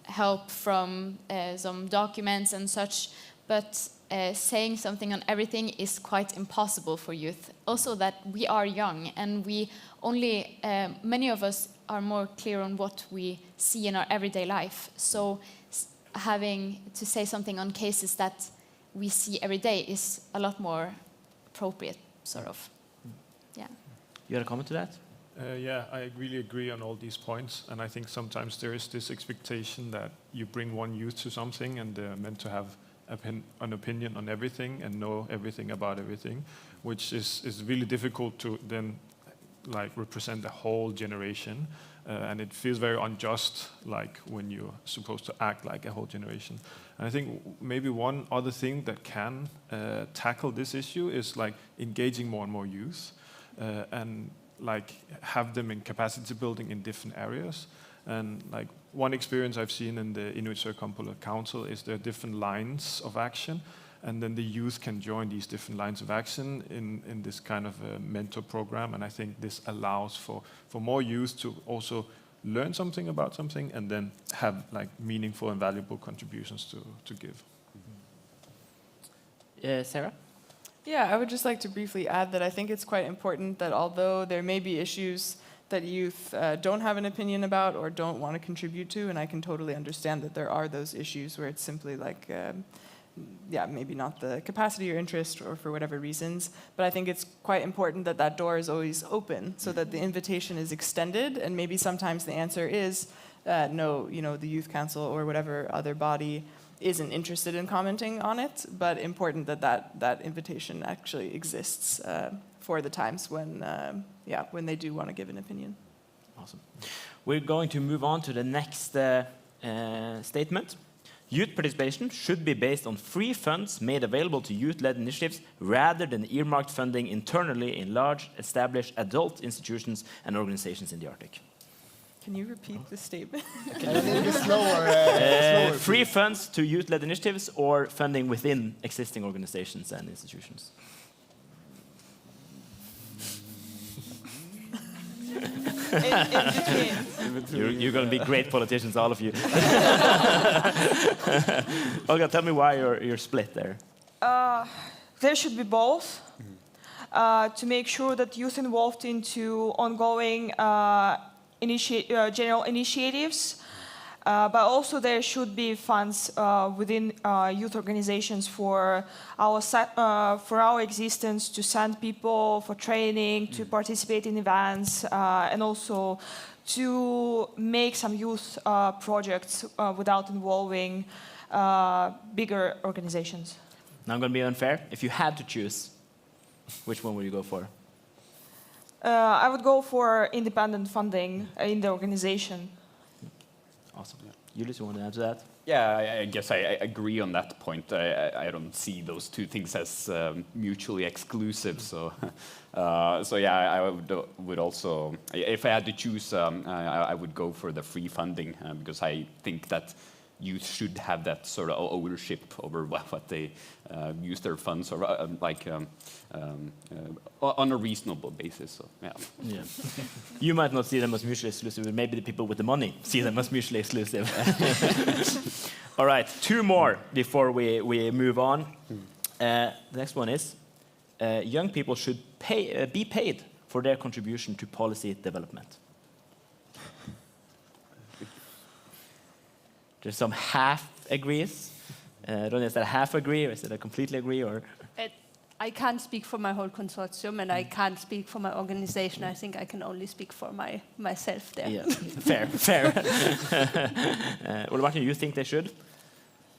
help from some documents and such, but saying something on everything is quite impossible for youth. Also that we are young and we only, many of us are more clear on what we see in our everyday life. So having to say something on cases that we see every day is a lot more appropriate, sort of. Yeah.
You had a comment to that?
Yeah, I really agree on all these points, and I think sometimes there is this expectation that you bring one youth to something and they're meant to have an opinion on everything and know everything about everything, which is really difficult to then like represent the whole generation, and it feels very unjust, like when you're supposed to act like a whole generation. And I think maybe one other thing that can tackle this issue is like engaging more and more youth, and like have them in capacity building in different areas. And like one experience I've seen in the Inuit Circumpolar Council is there are different lines of action, and then the youth can join these different lines of action in this kind of a mentor program. And I think this allows for more youth to also learn something about something and then have like meaningful and valuable contributions to give.
Sarah?
Yeah, I would just like to briefly add that I think it's quite important that although there may be issues that youth don't have an opinion about or don't want to contribute to, and I can totally understand that there are those issues where it's simply like, yeah, maybe not the capacity or interest or for whatever reasons, but I think it's quite important that that door is always open so that the invitation is extended, and maybe sometimes the answer is no, the youth council or whatever other body isn't interested in commenting on it, but important that invitation actually exists for the times when they do want to give an opinion.
Awesome. We're going to move on to the next statement. Youth participation should be based on free funds made available to youth-led initiatives rather than earmarked funding internally in large, established adult institutions and organizations in the Arctic.
Can you repeat the statement?
A little bit slower.
Free funds to youth-led initiatives or funding within existing organizations and institutions.
In between.
You're going to be great politicians, all of you. Olga, tell me why you're split there.
There should be both to make sure that youth involved into ongoing general initiatives, but also there should be funds within youth organizations for our existence, to send people for training, to participate in events, and also to make some youth projects without involving bigger organizations.
Now I'm going to be unfair. If you had to choose, which one would you go for?
I would go for independent funding in the organization.
Awesome. Julius, you want to add to that?
Yeah, I guess I agree on that point. I don't see those two things as mutually exclusive. So, yeah, I would also, if I had to choose, I would go for the free funding because I think that youth should have that sort of ownership over what they use their funds or on a reasonable basis. So, yeah.
Yeah. You might not see them as mutually exclusive, but maybe the people with the money see them as mutually exclusive. All right, two more before we move on. The next one is young people should be paid for their contribution to policy development. There's some half agrees. I don't know, is that half agree or is it a completely agree? Or
I can't speak for my whole consortium, and I can't speak for my organization. I think I can only speak for myself there.
Yeah, fair. Well, Martin, you think they should?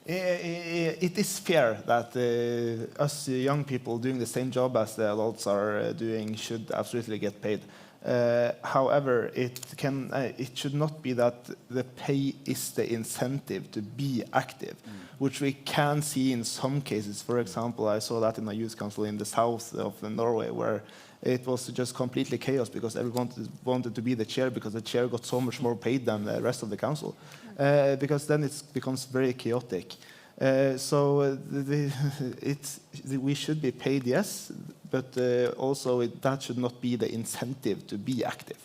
It is fair that us young people doing the same job as the adults are doing should absolutely get paid. However, it should not be that the pay is the incentive to be active, which we can see in some cases. For example, I saw that in a youth council in the south of Norway, where it was just completely chaos because everyone wanted to be the chair because the chair got so much more paid than the rest of the council, because then it becomes very chaotic. We should be paid, yes, but also that should not be the incentive to be active.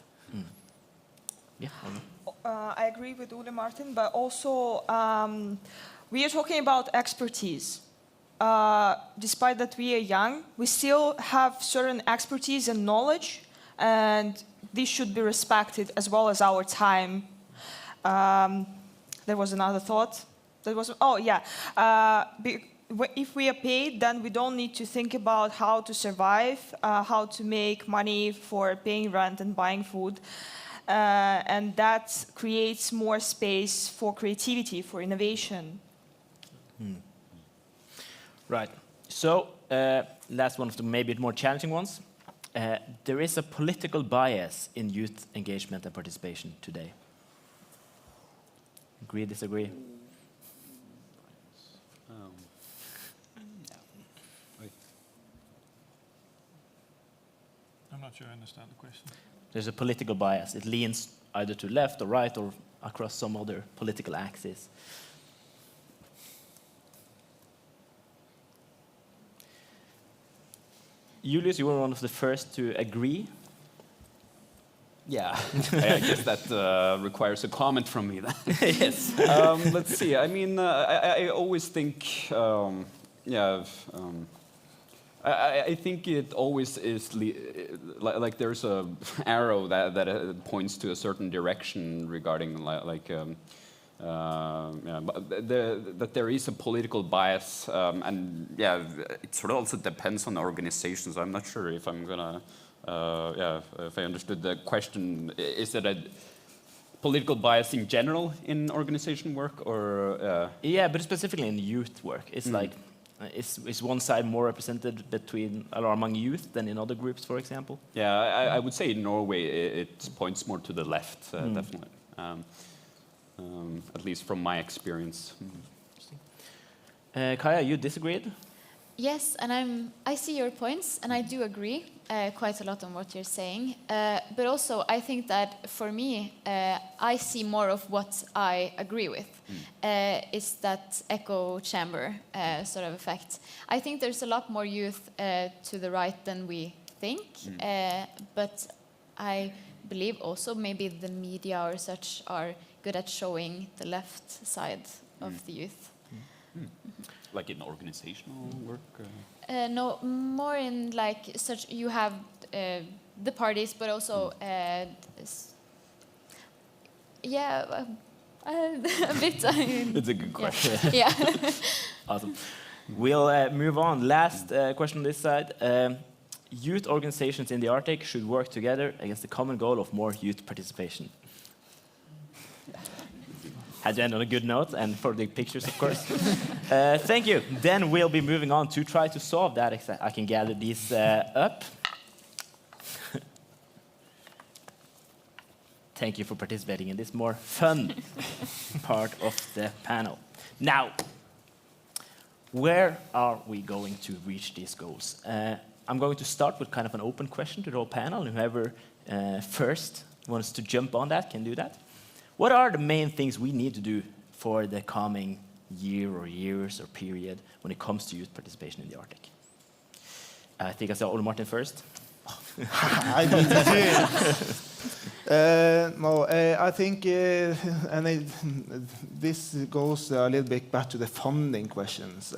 Yeah.
I agree with Ole Martin, but also we are talking about expertise. Despite that we are young, we still have certain expertise and knowledge, and this should be respected as well as our time. There was another thought. If we are paid, then we don't need to think about how to survive, how to make money for paying rent and buying food. And that creates more space for creativity, for innovation.
Right. So, last one of the maybe more challenging ones. There is a political bias in youth engagement and participation today. Agree, disagree?
I'm not sure I understand the question.
There's a political bias. It leans either to left or right or across some other political axis. Julius, you were one of the first to agree.
Yeah, I guess that requires a comment from me then.
Yes.
Let's see. I mean, I always think, I think it always is like there's a arrow that points to a certain direction regarding that there is a political bias, and yeah, it sort of also depends on the organizations. I'm not sure if I'm gonna, if I understood the question. Is it a political bias in general in organization work, or?
Yeah, but specifically in youth work, it's like, is one side more represented between or among youth than in other groups, for example?
Yeah, I would say in Norway it points more to the left, definitely. At least from my experience.
Kaja, you disagreed?
Yes, and I see your points, and I do agree quite a lot on what you're saying. But also, I think that for me, I see more of what I agree with. Is that echo chamber sort of effect. I think there's a lot more youth to the right than we think. But I believe also maybe the media or such are good at showing the left side of the youth.
Like in organizational work?
No, more in like such. You have the parties, but also a bit.
It's a good question.
Yeah.
Awesome. We'll move on. Last question on this side. Youth organizations in the Arctic should work together against the common goal of more youth participation. Had to end on a good note, and for the pictures, of course. Thank you. Then we'll be moving on to try to solve that. I can gather these up. Thank you for participating in this more fun part of the panel. Now, where are we going to reach these goals? I'm going to start with kind of an open question to the whole panel, and whoever first wants to jump on that can do that. What are the main things we need to do for the coming year or years or period when it comes to youth participation in the Arctic? I think I saw Ole Martin first.
I need to I think, this goes a little bit back to the funding questions.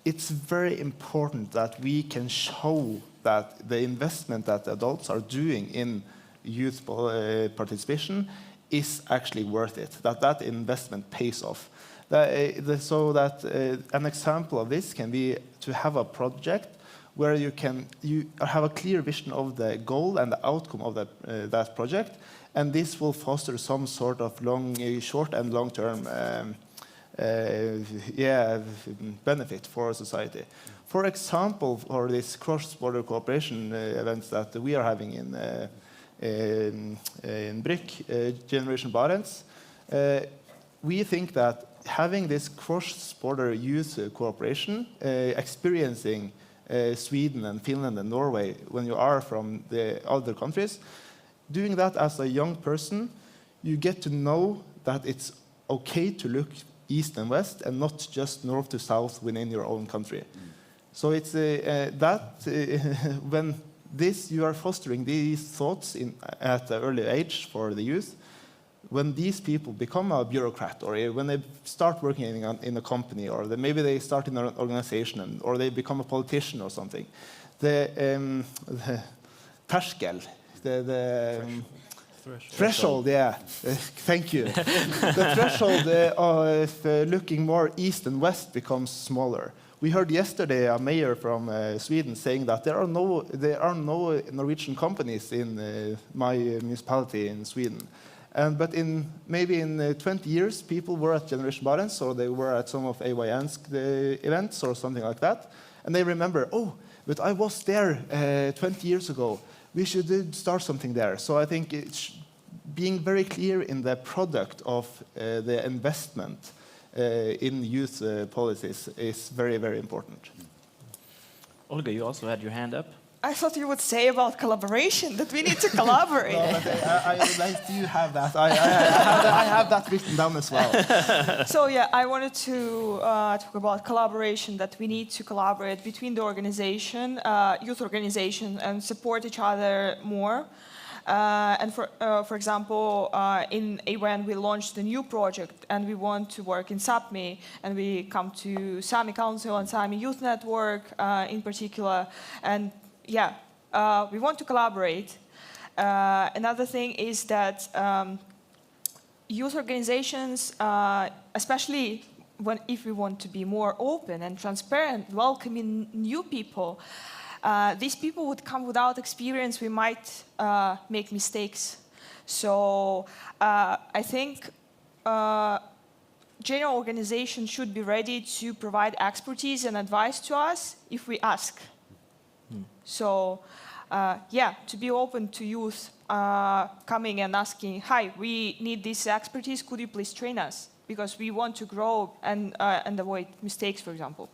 It's very important that we can show that the investment that adults are doing in youth participation is actually worth it, that investment pays off. So that an example of this can be to have a project where you have a clear vision of the goal and the outcome of that project, and this will foster some sort of short and long-term benefit for society. For example, for this cross-border cooperation events that we are having in BRIC, Generation Barents, we think that having this cross-border youth cooperation, experiencing Sweden and Finland and Norway when you are from the other countries, doing that as a young person, you get to know that it's okay to look east and west and not just north to south within your own country. So it's when you are fostering these thoughts at an early age for the youth, when these people become a bureaucrat, or when they start working in a company, or maybe they start in an organization, or they become a politician or something, the terskel, the threshold, thank you. The threshold of looking more east and west becomes smaller. We heard yesterday a mayor from Sweden saying that there are no Norwegian companies in my municipality in Sweden. But maybe in 20 years, people were at Generation Barents, or they were at some of AYN's events or something like that, and they remember, oh, but I was there 20 years ago. We should start something there. So I think being very clear in the product of the investment in youth policies is very, very important.
Olga, you also had your hand up.
I thought you would say about collaboration, that we need to collaborate.
No, but I do have that. I have that written down as well.
So yeah, I wanted to talk about collaboration, that we need to collaborate between the organization, youth organization, and support each other more. And for example, in AYN we launched a new project and we want to work in Sapmi, and we come to Sami Council and Sami Youth Network in particular, and yeah, we want to collaborate. Another thing is that youth organizations, especially if we want to be more open and transparent, welcoming new people, these people would come without experience. We might make mistakes. So I think general organizations should be ready to provide expertise and advice to us if we ask. So yeah, to be open to youth coming and asking, hi, we need this expertise, could you please train us? Because we want to grow and avoid mistakes, for example.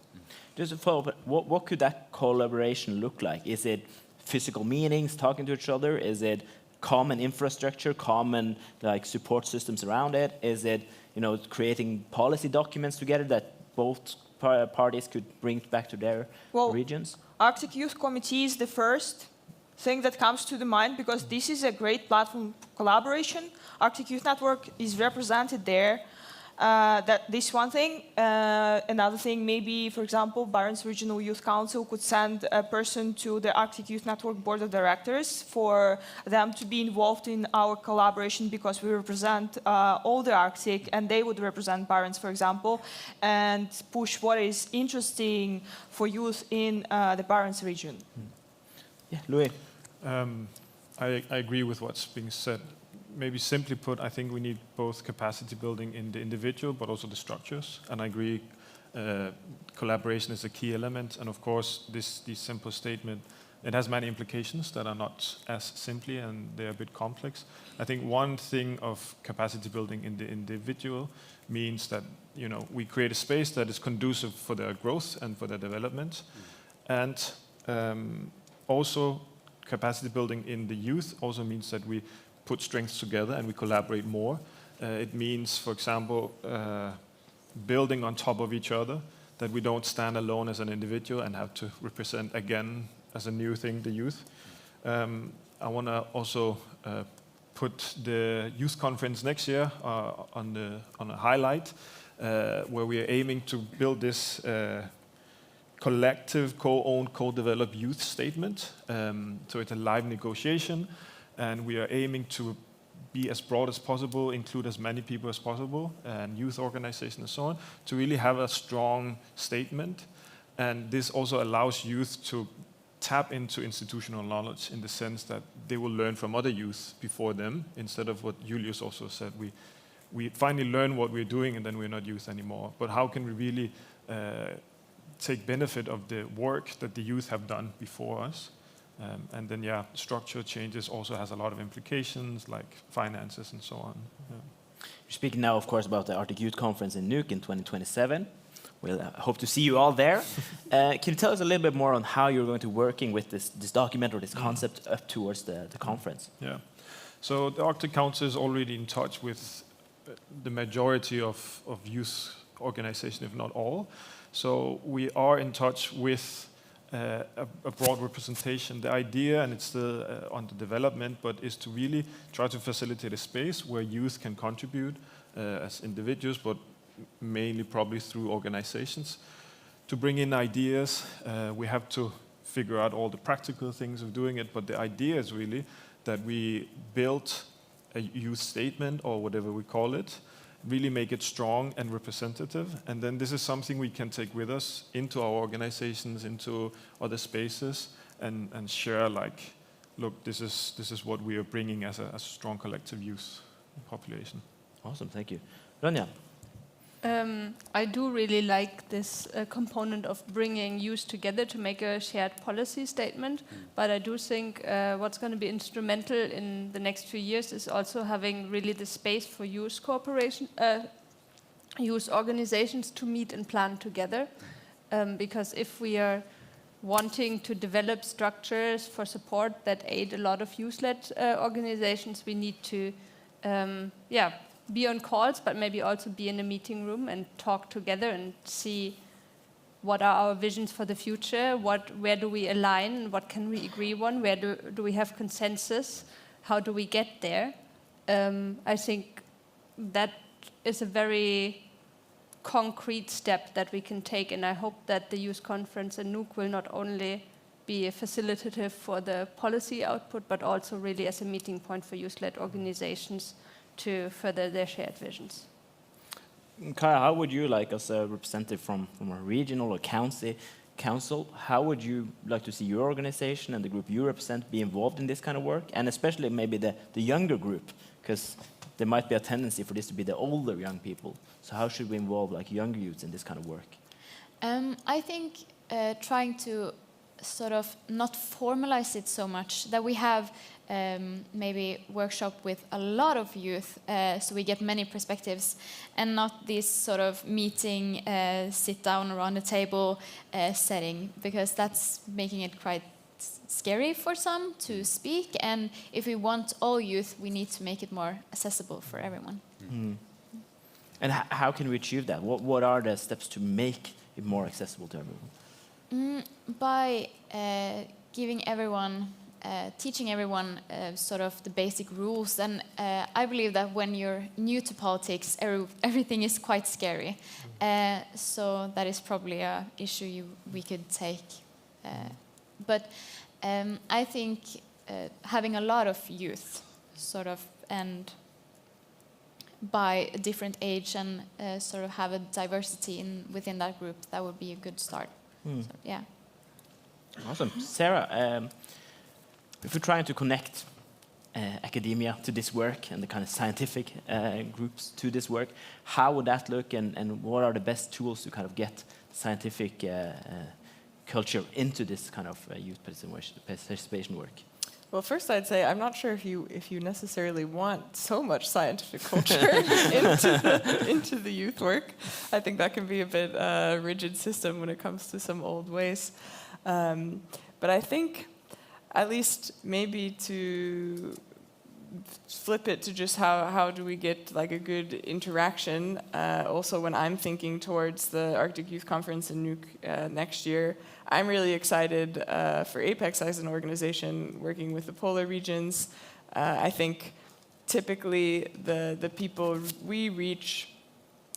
Just to follow up, what could that collaboration look like? Is it physical meetings, talking to each other? Is it common infrastructure, common like support systems around it? Is it creating policy documents together that both parties could bring back to their regions?
Arctic Youth Committee is the first thing that comes to the mind because this is a great platform for collaboration. Arctic Youth Network is represented there. This one thing. Another thing, maybe, for example, Barents Regional Youth Council could send a person to the Arctic Youth Network Board of Directors for them to be involved in our collaboration because we represent all the Arctic and they would represent Barents, for example, and push what is interesting for youth in the Barents region.
Yeah, Louis.
I agree with what's being said. Maybe simply put, I think we need both capacity building in the individual, but also the structures. And I agree, collaboration is a key element. And of course, this simple statement, it has many implications that are not as simply and they're a bit complex. I think one thing of capacity building in the individual means that we create a space that is conducive for their growth and for their development. And also, capacity building in the youth also means that we put strengths together and we collaborate more. It means, for example, building on top of each other, that we don't stand alone as an individual and have to represent again as a new thing the youth. I want to also put the youth conference next year on a highlight, where we are aiming to build this collective, co-owned, co-developed youth statement. So it's a live negotiation. And we are aiming to be as broad as possible, include as many people as possible, and youth organizations and so on, to really have a strong statement. And this also allows youth to tap into institutional knowledge in the sense that they will learn from other youth before them, instead of what Julius also said, we finally learn what we're doing and then we're not youth anymore. But how can we really take benefit of the work that the youth have done before us? And then, yeah, structure changes also has a lot of implications, like finances and so on. Yeah.
You're speaking now, of course, about the Arctic Youth Conference in Nuuk in 2027. We'll hope to see you all there. Can you tell us a little bit more on how you're going to working with this document or this concept up towards the conference?
Yeah. So the Arctic Council is already in touch with the majority of youth organizations, if not all. So we are in touch with a broad representation. The idea, and it's still under development, but is to really try to facilitate a space where youth can contribute as individuals, but mainly probably through organizations, to bring in ideas. We have to figure out all the practical things of doing it, but the idea is really that we build a youth statement, or whatever we call it, really make it strong and representative. And then this is something we can take with us into our organizations, into other spaces, and share, like, look, this is what we are bringing as a strong collective youth population.
Awesome, thank you. Ronja?
I do really like this component of bringing youth together to make a shared policy statement, but I do think what's going to be instrumental in the next few years is also having really the space for youth cooperation, youth organizations to meet and plan together, because if we are wanting to develop structures for support that aid a lot of youth-led organizations, we need to, be on calls, but maybe also be in a meeting room and talk together and see what are our visions for the future, where do we align, what can we agree on, where do we have consensus, how do we get there? I think that is a very concrete step that we can take, and I hope that the youth conference in Nuuk will not only be a facilitative for the policy output, but also really as a meeting point for youth-led organizations to further their shared visions.
Kaya, how would you, like as a representative from a regional or council, how would you like to see your organization and the group you represent be involved in this kind of work, and especially maybe the younger group, because there might be a tendency for this to be the older young people. So how should we involve like younger youths in this kind of work?
I think trying to sort of not formalize it so much, that we have maybe workshop with a lot of youth, so we get many perspectives, and not this sort of meeting, sit down around the table setting, because that's making it quite scary for some to speak, and if we want all youth, we need to make it more accessible for everyone.
Mm. And how can we achieve that? What are the steps to make it more accessible to everyone?
By giving everyone, teaching everyone sort of the basic rules. And I believe that when you're new to politics, everything is quite scary. So that is probably an issue we could take. But I think having a lot of youth, sort of, and by a different age, and sort of have a diversity within that group, that would be a good start.
Mm.
So, yeah.
Awesome. Sarah, if we're trying to connect academia to this work and the kind of scientific groups to this work, how would that look, and what are the best tools to kind of get scientific culture into this kind of youth participation work?
Well, first I'd say I'm not sure if you necessarily want so much scientific culture into the youth work. I think that can be a bit rigid system when it comes to some old ways. But I think at least maybe to flip it to just how do we get like a good interaction. Also, when I'm thinking towards the Arctic Youth Conference in Nuuk next year, I'm really excited for APEX as an organization working with the polar regions. I think typically the people we reach,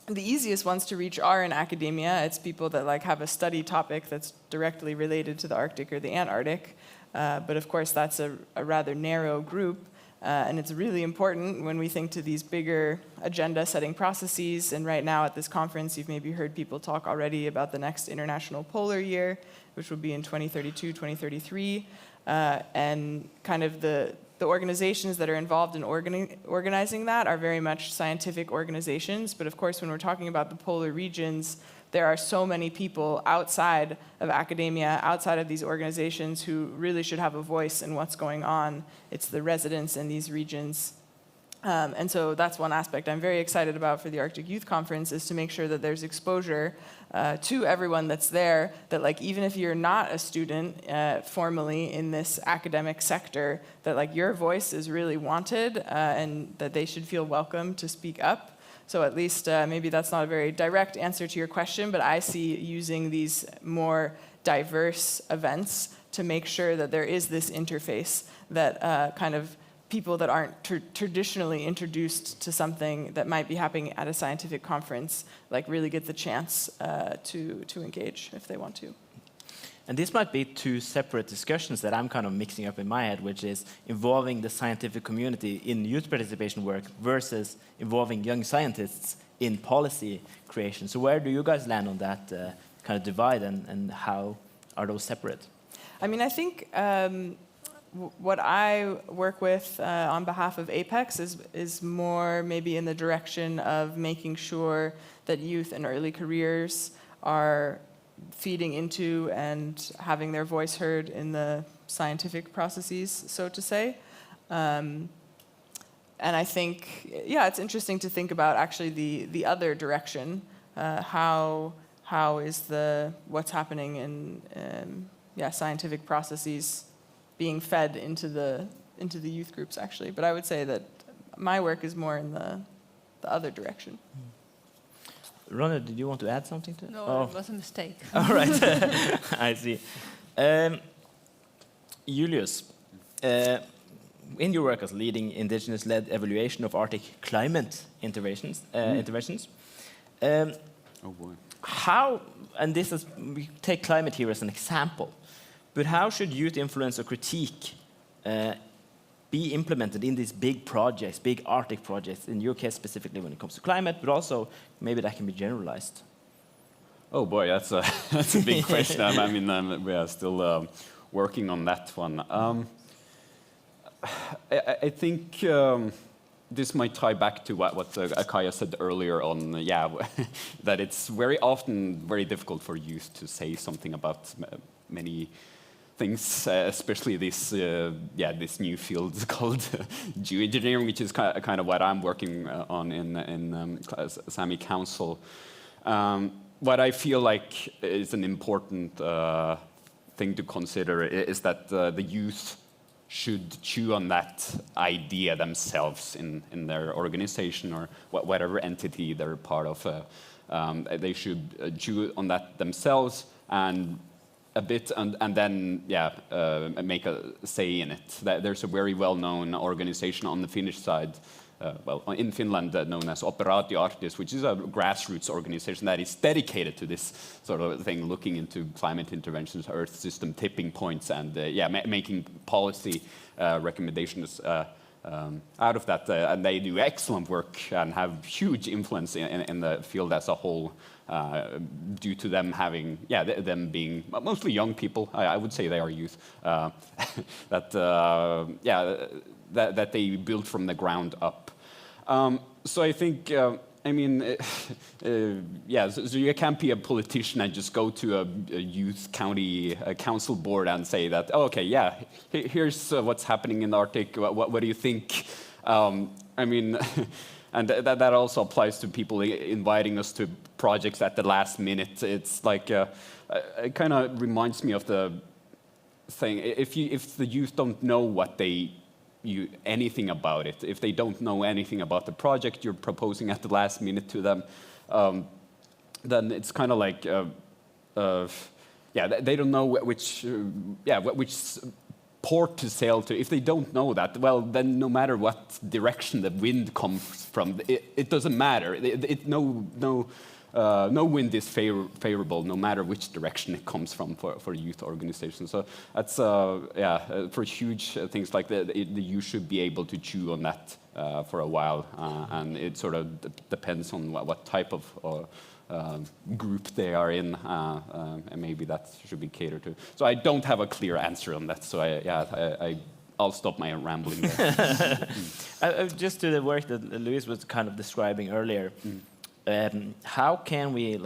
the easiest ones to reach are in academia. It's people that like have a study topic that's directly related to the Arctic or the Antarctic. But of course, that's a rather narrow group. And it's really important when we think to these bigger agenda-setting processes. And right now at this conference, you've maybe heard people talk already about the next International Polar Year, which will be in 2032, 2033. And kind of the organizations that are involved in organizing that are very much scientific organizations. But of course, when we're talking about the polar regions, there are so many people outside of academia, outside of these organizations, who really should have a voice in what's going on. It's the residents in these regions. And so that's one aspect I'm very excited about for the Arctic Youth Conference, is to make sure that there's exposure to everyone that's there, that like even if you're not a student formally in this academic sector, that like your voice is really wanted, and that they should feel welcome to speak up. So at least maybe that's not a very direct answer to your question, but I see using these more diverse events to make sure that there is this interface, that kind of people that aren't traditionally introduced to something that might be happening at a scientific conference, like really get the chance to engage if they want to.
And this might be two separate discussions that I'm kind of mixing up in my head, which is involving the scientific community in youth participation work versus involving young scientists in policy creation. So where do you guys land on that kind of divide, and how are those separate?
I mean, I think what I work with on behalf of APEX is more maybe in the direction of making sure that youth and early careers are feeding into and having their voice heard in the scientific processes, so to say. And I think, yeah, it's interesting to think about actually the other direction. How is what's happening in scientific processes being fed into the youth groups, actually. But I would say that my work is more in the other direction.
Ronna, did you want to add something to it?
No, it was a mistake.
All right, I see. Julius, in your work as leading indigenous-led evaluation of Arctic climate interventions,
Oh boy.
how, and this is, we take climate here as an example, but how should youth influence or critique be implemented in these big projects, big Arctic projects, in your case specifically when it comes to climate, but also maybe that can be generalized?
Oh boy, that's a big question. I mean, we are still working on that one. I think this might tie back to what Akaya said earlier on, that it's very often very difficult for youth to say something about many things, especially this this new field called geoengineering, which is kind of what I'm working on in Sami Council. What I feel like is an important thing to consider is that the youth should chew on that idea themselves in their organization or whatever entity they're part of. They should chew on that themselves and a bit, and then make a say in it. There's a very well-known organization on the Finnish side, in Finland, known as Operaatio Arktis, which is a grassroots organization that is dedicated to this sort of thing, looking into climate interventions, Earth system tipping points, and making policy recommendations out of that. And they do excellent work and have huge influence in the field as a whole, due to them having, them being mostly young people. I would say they are youth. That they build from the ground up. So I think, so you can't be a politician and just go to a youth county council board and say that, oh, okay, here's what's happening in the Arctic. What do you think? And that also applies to people inviting us to projects at the last minute. It's like, it kind of reminds me of the thing. If the youth don't know anything about it, if they don't know anything about the project you're proposing at the last minute to them, then it's kind of like, they don't know which port to sail to. If they don't know that, well, then no matter what direction the wind comes from, it doesn't matter. No wind is favorable, no matter which direction it comes from for youth organizations. So that's for huge things like that, you should be able to chew on that for a while, and it sort of depends on what type of group they are in, and maybe that should be catered to. So I don't have a clear answer on that. So I'll stop my rambling there.
Just to the work that Luis was kind of describing earlier. How can we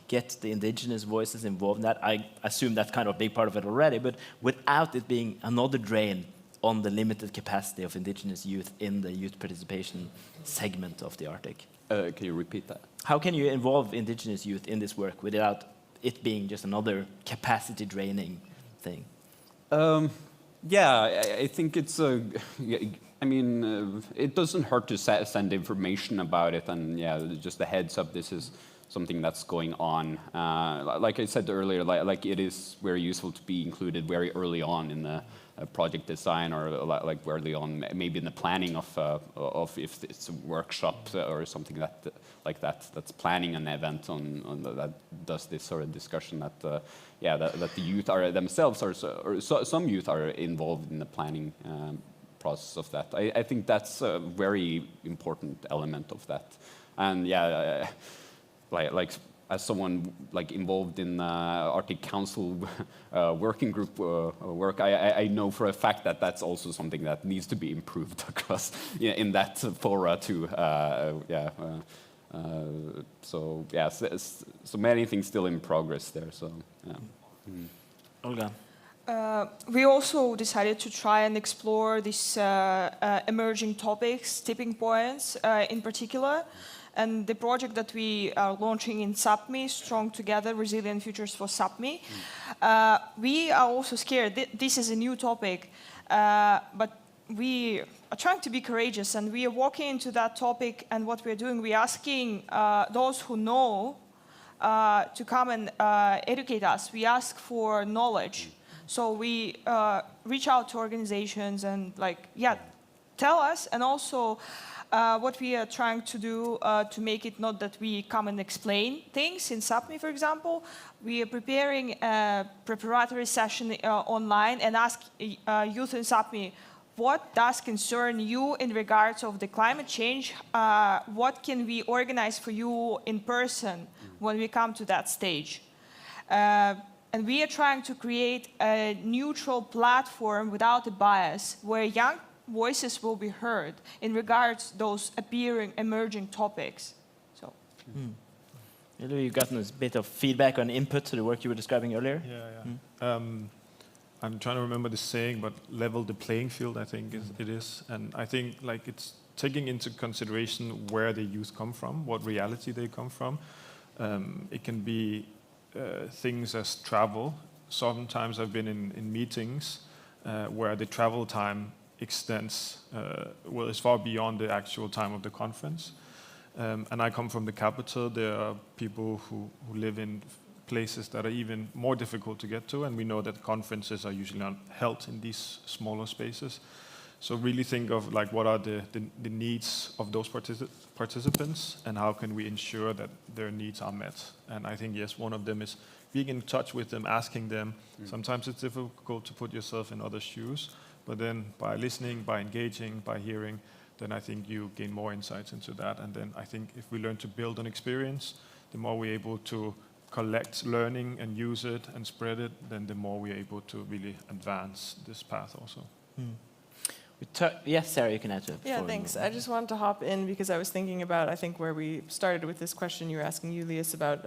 get the indigenous voices involved in that? I assume that's kind of a big part of it already, but without it being another drain on the limited capacity of indigenous youth in the youth participation segment of the Arctic.
Can you repeat that?
How can you involve indigenous youth in this work without it being just another capacity draining thing?
I think it's it doesn't hurt to send information about it, and just a heads up, this is something that's going on. Like I said earlier, it is very useful to be included very early on in the project design, or early on, maybe in the planning of if it's a workshop or something that's planning an event that does this sort of discussion, that the youth are themselves, or some youth are involved in the planning process of that. I think that's a very important element of that. And as someone involved in Arctic Council working group work, I know for a fact that that's also something that needs to be improved across in that fora too. So many things still in progress there. So
Olga.
We also decided to try and explore these emerging topics, tipping points in particular. And the project that we are launching in Sápmi, Strong Together, Resilient Futures for Sápmi, we are also scared. This is a new topic, but we are trying to be courageous, and we are walking into that topic, and what we're doing, we're asking those who know to come and educate us. We ask for knowledge. So we reach out to organizations and tell us, and also what we are trying to do to make it not that we come and explain things. In SAPMI, for example, we are preparing a preparatory session online and ask youth in SAPMI, what does concern you in regards of the climate change? What can we organize for you in person when we come to that stage? And we are trying to create a neutral platform without a bias, where young voices will be heard in regards to those emerging topics. So.
You've gotten a bit of feedback and input to the work you were describing earlier.
Yeah. I'm trying to remember the saying, but level the playing field, I think it is. And I think like it's taking into consideration where the youth come from, what reality they come from. It can be things as travel. Sometimes I've been in meetings where the travel time extends, is far beyond the actual time of the conference. And I come from the capital. There are people who live in places that are even more difficult to get to, and we know that conferences are usually not held in these smaller spaces. So really think of like what are the needs of those participants, and how can we ensure that their needs are met. And I think, yes, one of them is being in touch with them, asking them. Sometimes it's difficult to put yourself in other shoes, but then by listening, by engaging, by hearing, then I think you gain more insights into that. And then I think if we learn to build an experience, the more we're able to collect learning and use it and spread it, then the more we're able to really advance this path also.
Yes, Sarah, you can answer.
Yeah, thanks. I just wanted to hop in because I was thinking about, I think where we started with this question you were asking Julius about,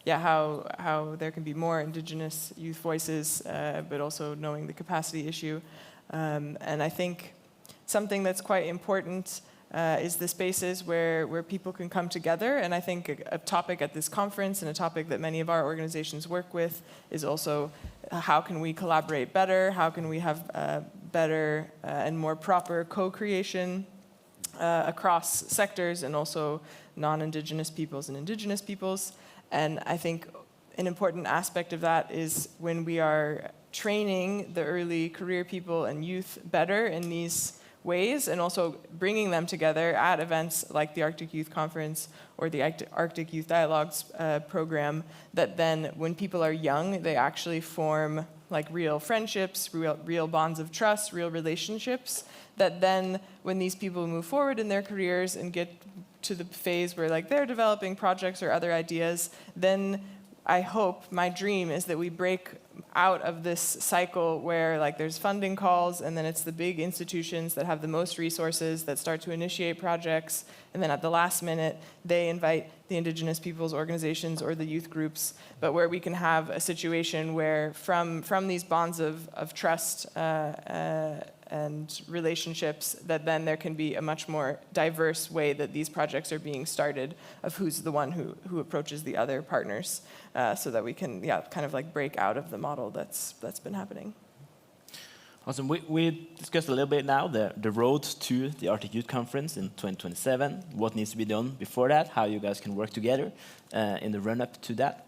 how there can be more indigenous youth voices, but also knowing the capacity issue. And I think something that's quite important is the spaces where people can come together. And I think a topic at this conference and a topic that many of our organizations work with is also how can we collaborate better? How can we have better and more proper co-creation across sectors and also non-Indigenous peoples and Indigenous peoples? And I think an important aspect of that is when we are training the early career people and youth better in these ways, and also bringing them together at events like the Arctic Youth Conference or the Arctic Youth Dialogues program, that then when people are young, they actually form like real friendships, real bonds of trust, real relationships, that then when these people move forward in their careers and get to the phase where like they're developing projects or other ideas, then I hope, my dream is that we break out of this cycle where like there's funding calls and then it's the big institutions that have the most resources that start to initiate projects, and then at the last minute they invite the Indigenous peoples organizations or the youth groups, but where we can have a situation where from these bonds of trust and relationships, that then there can be a much more diverse way that these projects are being started of who's the one who approaches the other partners, so that we can kind of like break out of the model that's been happening.
Awesome. We discussed a little bit now the road to the Arctic Youth Conference in 2027, what needs to be done before that, how you guys can work together in the run-up to that.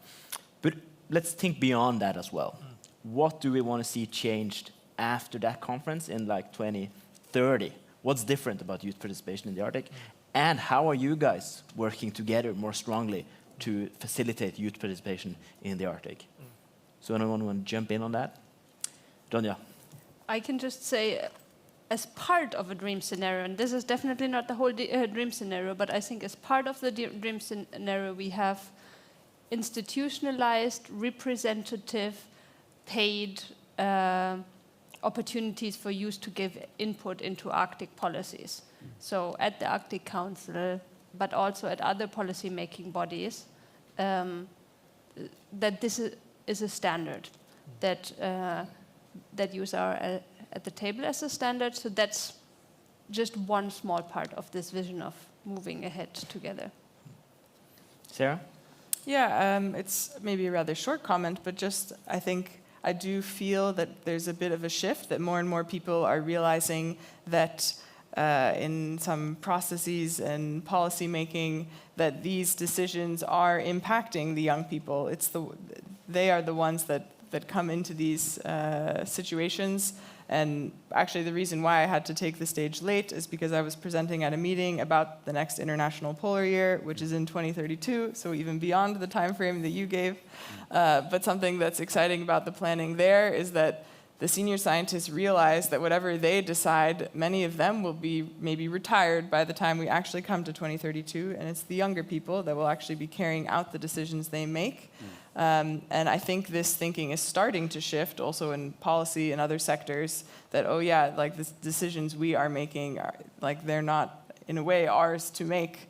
But let's think beyond that as well. What do we want to see changed after that conference in like 2030? What's different about youth participation in the Arctic? And how are you guys working together more strongly to facilitate youth participation in the Arctic? So anyone want to jump in on that? Donja.
I can just say, as part of a dream scenario, and this is definitely not the whole dream scenario, but I think as part of the dream scenario, we have institutionalized, representative, paid opportunities for youth to give input into Arctic policies. So at the Arctic Council, but also at other policy-making bodies, that this is a standard, that youth are at the table as a standard. So that's just one small part of this vision of moving ahead together.
Sarah?
Yeah, it's maybe a rather short comment, but just I think I do feel that there's a bit of a shift, that more and more people are realizing that in some processes and policy making, that these decisions are impacting the young people. They are the ones that come into these situations, And actually, the reason why I had to take the stage late is because I was presenting at a meeting about the next International Polar Year, which is in 2032, so even beyond the time frame that you gave. But something that's exciting about the planning there is that the senior scientists realize that whatever they decide, many of them will be maybe retired by the time we actually come to 2032, and it's the younger people that will actually be carrying out the decisions they make. And I think this thinking is starting to shift also in policy and other sectors, that, oh yeah, like the decisions we are making, are, like they're not in a way ours to make,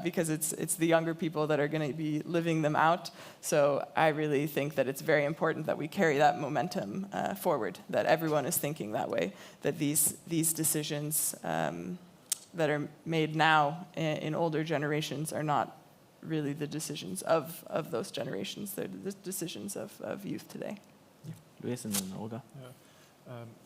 because it's the younger people that are going to be living them out. So I really think that it's very important that we carry that momentum forward, that everyone is thinking that way, that these decisions that are made now in older generations are not really the decisions of those generations. They're the decisions of youth today.
Luis and then Olga.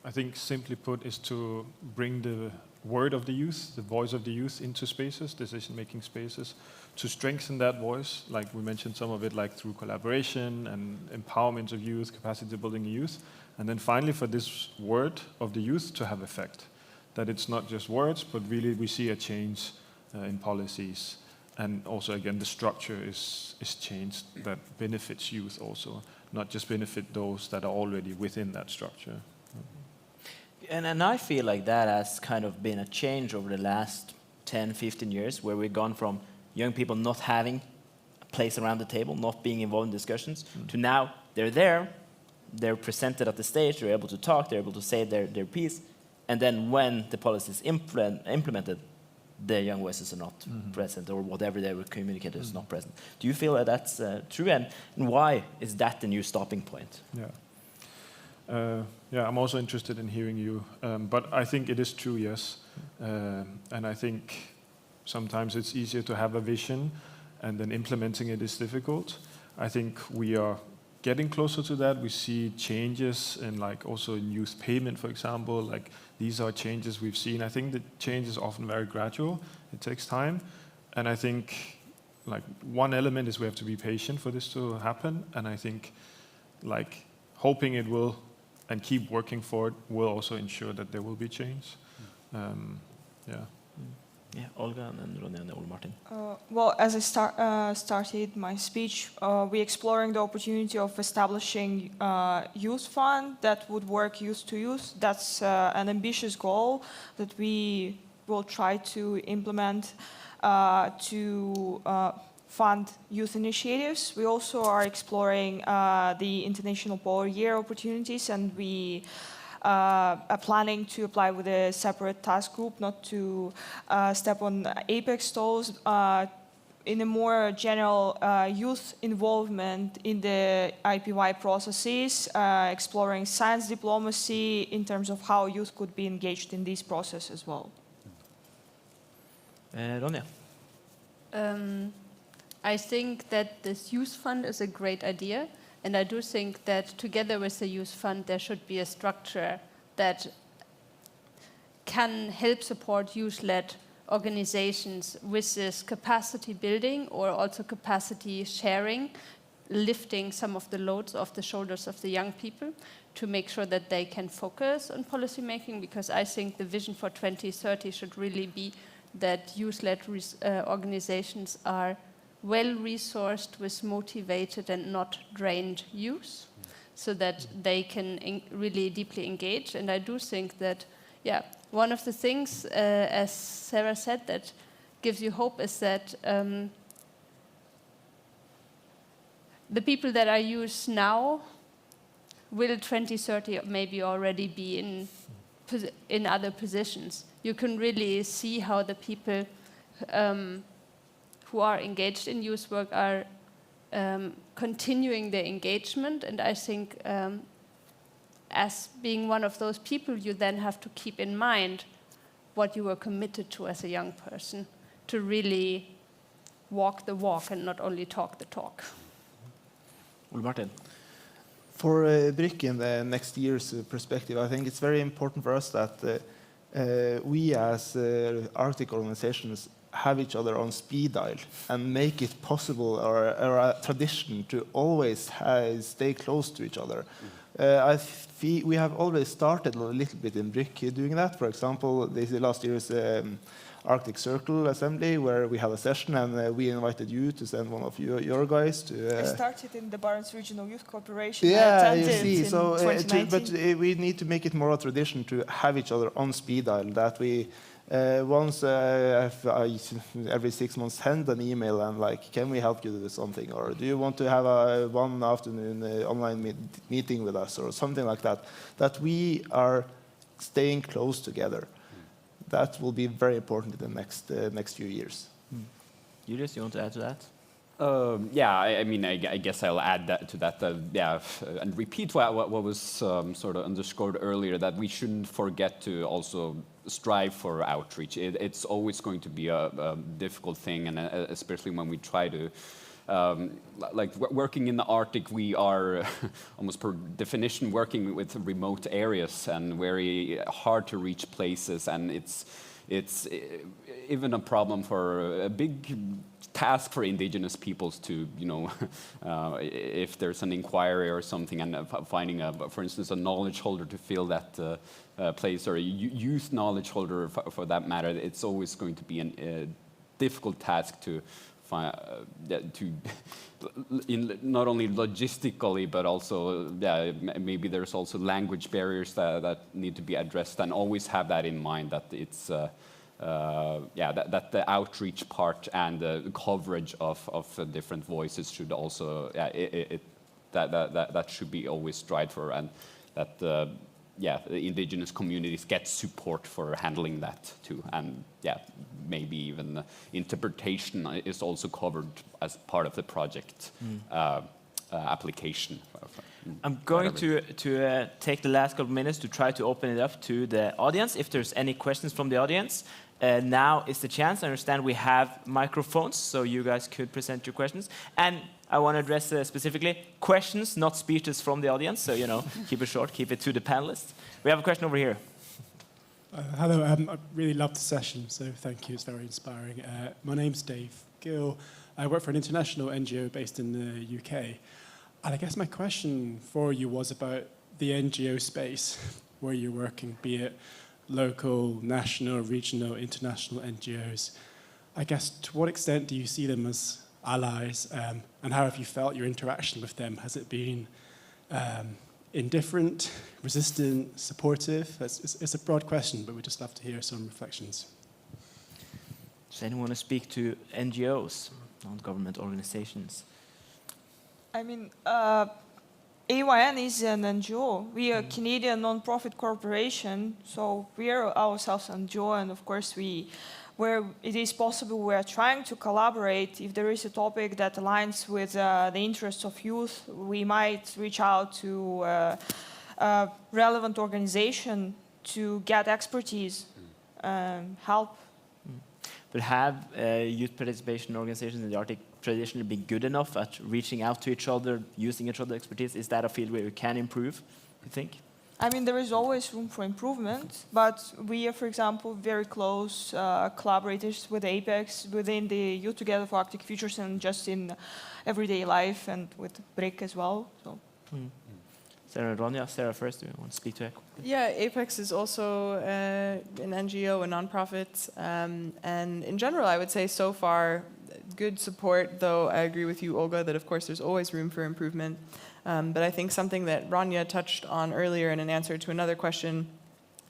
I think simply put is to bring the word of the youth, the voice of the youth into spaces, decision-making spaces, to strengthen that voice, like we mentioned some of it, like through collaboration and empowerment of youth, capacity building of youth, and then finally for this word of the youth to have effect, that it's not just words, but really we see a change in policies. And also, again, the structure is changed that benefits youth also, not just benefit those that are already within that structure.
And I feel like that has kind of been a change over the last 10, 15 years, where we've gone from young people not having a place around the table, not being involved in discussions, to now they're there, they're presented at the stage, they're able to talk, they're able to say their piece, and then when the policy is implemented, the young voices are not present, or whatever they were communicated is not present. Do you feel that that's true, and why is that the new stopping point?
Yeah, I'm also interested in hearing you, but I think it is true, yes. And I think sometimes it's easier to have a vision and then implementing it is difficult. I think we are getting closer to that. We see changes in, like, also in youth payment, for example. Like, these are changes we've seen. I think the change is often very gradual. It takes time. And I think, like, one element is we have to be patient for this to happen. And I think, like, hoping it will and keep working for it will also ensure that there will be change.
Yeah, Olga and then Ronja and Ole Martin.
Well, as I started my speech, we're exploring the opportunity of establishing a youth fund that would work youth to youth. That's an ambitious goal that we will try to implement to fund youth initiatives. We also are exploring the International Polar Year opportunities, and we are planning to apply with a separate task group, not to step on apex toes, in a more general youth involvement in the IPY processes, exploring science diplomacy in terms of how youth could be engaged in this process as well.
Ronja.
I think that this youth fund is a great idea. And I do think that together with the youth fund, there should be a structure that can help support youth-led organizations with this capacity building or also capacity sharing, lifting some of the loads off the shoulders of the young people to make sure that they can focus on policy making, because I think the vision for 2030 should really be that youth-led organizations are well-resourced with motivated and not drained youth, so that they can really deeply engage. And I do think that, yeah, one of the things, as Sarah said, that gives you hope is that the people that are youth now will 2030 maybe already be in other positions. You can really see how the people who are engaged in youth work are continuing their engagement. And I think as being one of those people, you then have to keep in mind what you were committed to as a young person, to really walk the walk and not only talk the talk.
Ole Martin.
For BRIC in the next year's perspective, I think it's very important for us that we as Arctic organizations have each other on speed dial and make it possible or a tradition to always stay close to each other. We have already started a little bit in BRIC doing that. For example, last year's Arctic Circle Assembly, where we had a session, and we invited you to send one of your guys to.
I started in the Barents Regional Youth Cooperation.
Yeah,
I
you
attended
see.
in
So,
2019.
but we need to make it more a tradition to have each other on speed dial. That we once every 6 months send an email and like, can we help you with something, or do you want to have a one afternoon online meeting with us, or something like that. That we are staying close together. That will be very important in the next few years.
Julius, you want to add to that?
Yeah, I mean, I guess I'll add that to that. Yeah, and repeat what was sort of underscored earlier, that we shouldn't forget to also strive for outreach. It's always going to be a difficult thing, and especially when we try to. Like working in the Arctic, we are almost per definition working with remote areas and very hard to reach places, and it's even a problem for a big task for indigenous peoples to, you know, if there's an inquiry or something, and finding, for instance, a knowledge holder to fill that place, or a youth knowledge holder for that matter. It's always going to be a difficult task to not only logistically, but also maybe there's also language barriers that need to be addressed, and always have that in mind, that it's that the outreach part and the coverage of the different voices should also that should be always strived for, and that the indigenous communities get support for handling that too, and maybe even interpretation is also covered as part of the project application.
I'm going to take the last couple of minutes to try to open it up to the audience. If there's any questions from the audience, now is the chance. I understand we have microphones, so you guys could present your questions. And I want to address specifically questions, not speeches from the audience. So, you know, keep it short, keep it to the panelists. We have a question over here.
Hello, I really loved the session, so thank you, it's very inspiring. My name's Dave Gill. I work for an international NGO based in the UK. And I guess my question for you was about the NGO space where you're working, be it local, national, regional, international NGOs. I guess, to what extent do you see them as allies, and how have you felt your interaction with them? Has it been indifferent, resistant, supportive? It's a broad question, but we'd just love to hear some reflections.
Does anyone want to speak to NGOs, non-government organizations?
I mean, AYN is an NGO. We are a Canadian non-profit corporation, so we are ourselves an NGO, and of course where it is possible, we are trying to collaborate. If there is a topic that aligns with the interests of youth, we might reach out to a relevant organization to get expertise, help.
But have youth participation organizations in the Arctic traditionally been good enough at reaching out to each other, using each other's expertise? Is that a field where you can improve, you think?
I mean, there is always room for improvement, but we are, for example, very close collaborators with Apex within the Youth Together for Arctic Futures, and just in everyday life, and with BRIC as well. So.
Sarah and Ronja, Sarah first, do you want to speak to it?
Yeah, Apex is also an NGO, a nonprofit, and in general, I would say so far, good support, though I agree with you, Olga, that of course there's always room for improvement. But I think something that Ronja touched on earlier in an answer to another question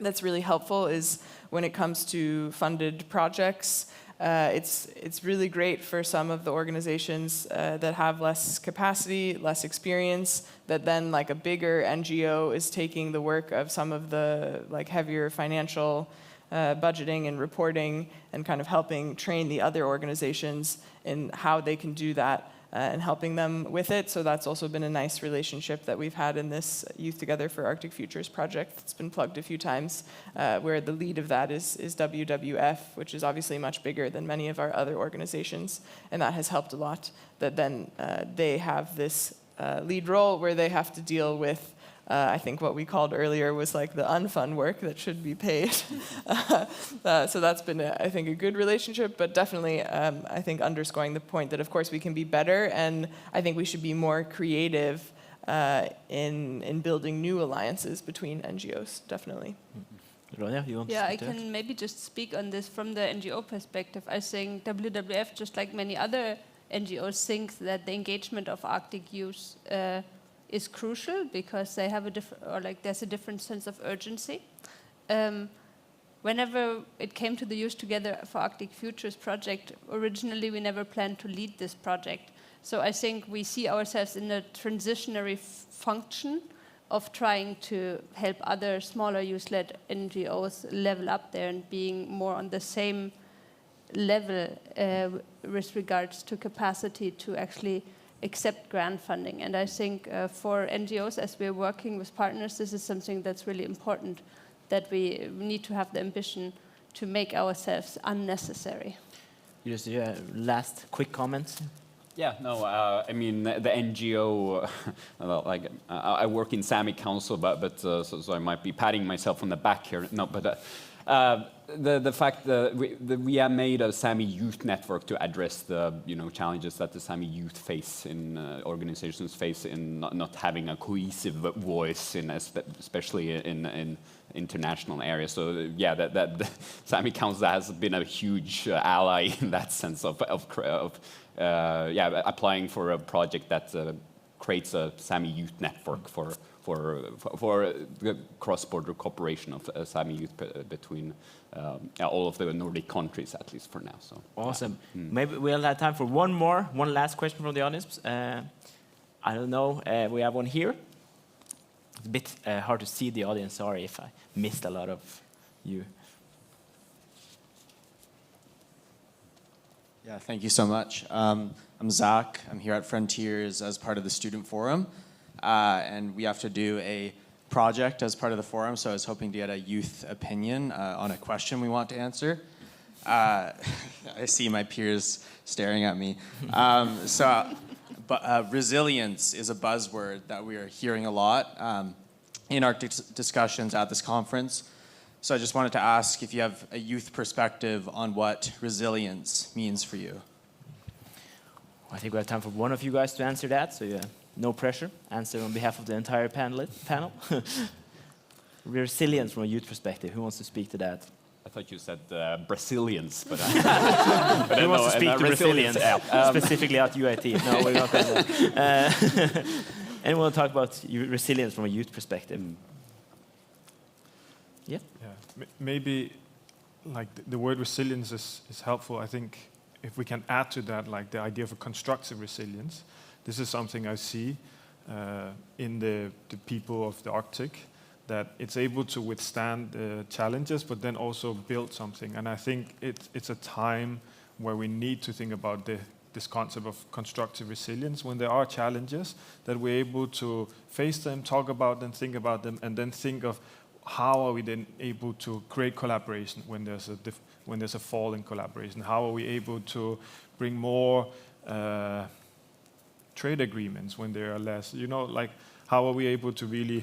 that's really helpful is when it comes to funded projects. It's really great for some of the organizations that have less capacity, less experience, that then like a bigger NGO is taking the work of some of the like heavier financial budgeting and reporting, and kind of helping train the other organizations in how they can do that, and helping them with it. So that's also been a nice relationship that we've had in this Youth Together for Arctic Futures project that's been plugged a few times, where the lead of that is WWF, which is obviously much bigger than many of our other organizations, and that has helped a lot, that then they have this lead role where they have to deal with I think what we called earlier was like the unfun work that should be paid. So that's been, I think, a good relationship, but definitely, I think, underscoring the point that, of course, we can be better, and I think we should be more creative in building new alliances between NGOs, definitely.
Ronja, you want to
Yeah, I
speak to that?
can maybe just speak on this from the NGO perspective. I think WWF, just like many other NGOs, thinks that the engagement of Arctic youth is crucial because they have there's a different sense of urgency. Whenever it came to the Youth Together for Arctic Futures project, originally we never planned to lead this project. So I think we see ourselves in a transitionary function of trying to help other smaller youth-led NGOs level up there and being more on the same level with regards to capacity to actually accept grant funding. And I think for NGOs, as we're working with partners, this is something that's really important, that we need to have the ambition to make ourselves unnecessary.
You just last quick comments.
Yeah, no, I mean, the NGO, I work in Sami Council, but so I might be patting myself on the back here. No, but the fact that we have made a Sami youth network to address the challenges that the Sami youth face in organizations face in not having a cohesive voice, especially in international areas. So yeah, that Sami Council has been a huge ally in that sense of applying for a project that creates a Sami youth network for the cross-border cooperation of Sami youth between all of the Nordic countries, at least for now. So
awesome. Maybe we'll have time for one last question from the audience. I don't know. We have one here. It's a bit hard to see the audience. Sorry if I missed a lot of you.
Yeah, thank you so much. I'm Zach. I'm here at Frontiers as part of the Student Forum. And we have to do a project as part of the forum, so I was hoping to get a youth opinion on a question we want to answer. I see my peers staring at me. But resilience is a buzzword that we are hearing a lot in Arctic discussions at this conference. So I just wanted to ask if you have a youth perspective on what resilience means for you.
I think we have time for one of you guys to answer that, so no pressure. Answer on behalf of the entire panel. Resilience from a youth perspective. Who wants to speak to that?
I thought you said Brazilians, but
who wants to speak to resilience, specifically at UIT? No, we're not going to. Anyone want to talk about resilience from a youth perspective? Yeah.
Maybe like the word resilience is helpful. I think if we can add to that, like the idea of a constructive resilience, this is something I see in the people of the Arctic, that it's able to withstand the challenges, but then also build something. And I think it's a time where we need to think about this concept of constructive resilience. When there are challenges, that we're able to face them, talk about them, think about them, and then think of how are we then able to create collaboration when there's a fall in collaboration? How are we able to bring more trade agreements when there are less? Like how are we able to really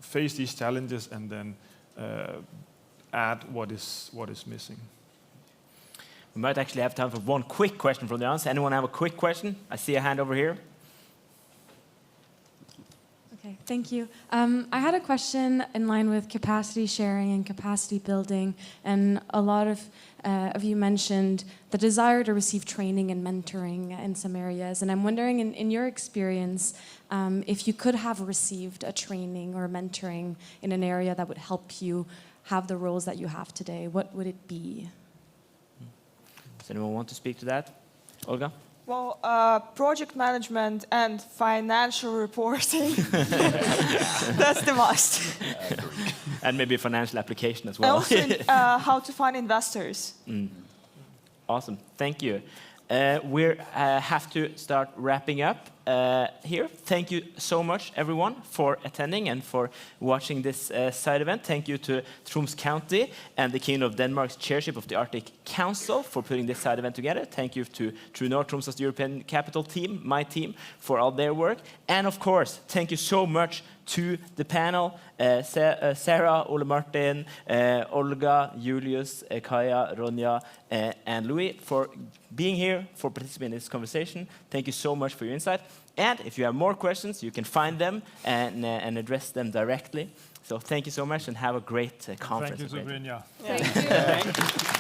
face these challenges and then add what is missing?
We might actually have time for one quick question from the audience. Anyone have a quick question? I see a hand over here.
Okay, thank you. I had a question in line with capacity sharing and capacity building, and a lot of you mentioned the desire to receive training and mentoring in some areas. And I'm wondering, in your experience, if you could have received a training or mentoring in an area that would help you have the roles that you have today, what would it be?
Does anyone want to speak to that? Olga?
Well, project management and financial reporting, that's the must.
And maybe financial application as well.
Also, how to find investors.
Awesome, thank you. We have to start wrapping up here. Thank you so much, everyone, for attending and for watching this side event. Thank you to Troms County and the King of Denmark's chairship of the Arctic Council for putting this side event together. Thank you to True North, Tromsø's European Capital team, my team, for all their work. And of course, thank you so much to the panel, Sarah, Ole Martin, Olga, Julius, Kaya, Ronja, and Louis, for being here, for participating in this conversation. Thank you so much for your insight. And if you have more questions, you can find them and address them directly. So thank you so much and have a great conference.
Thank you, Sabrina.
Thank you.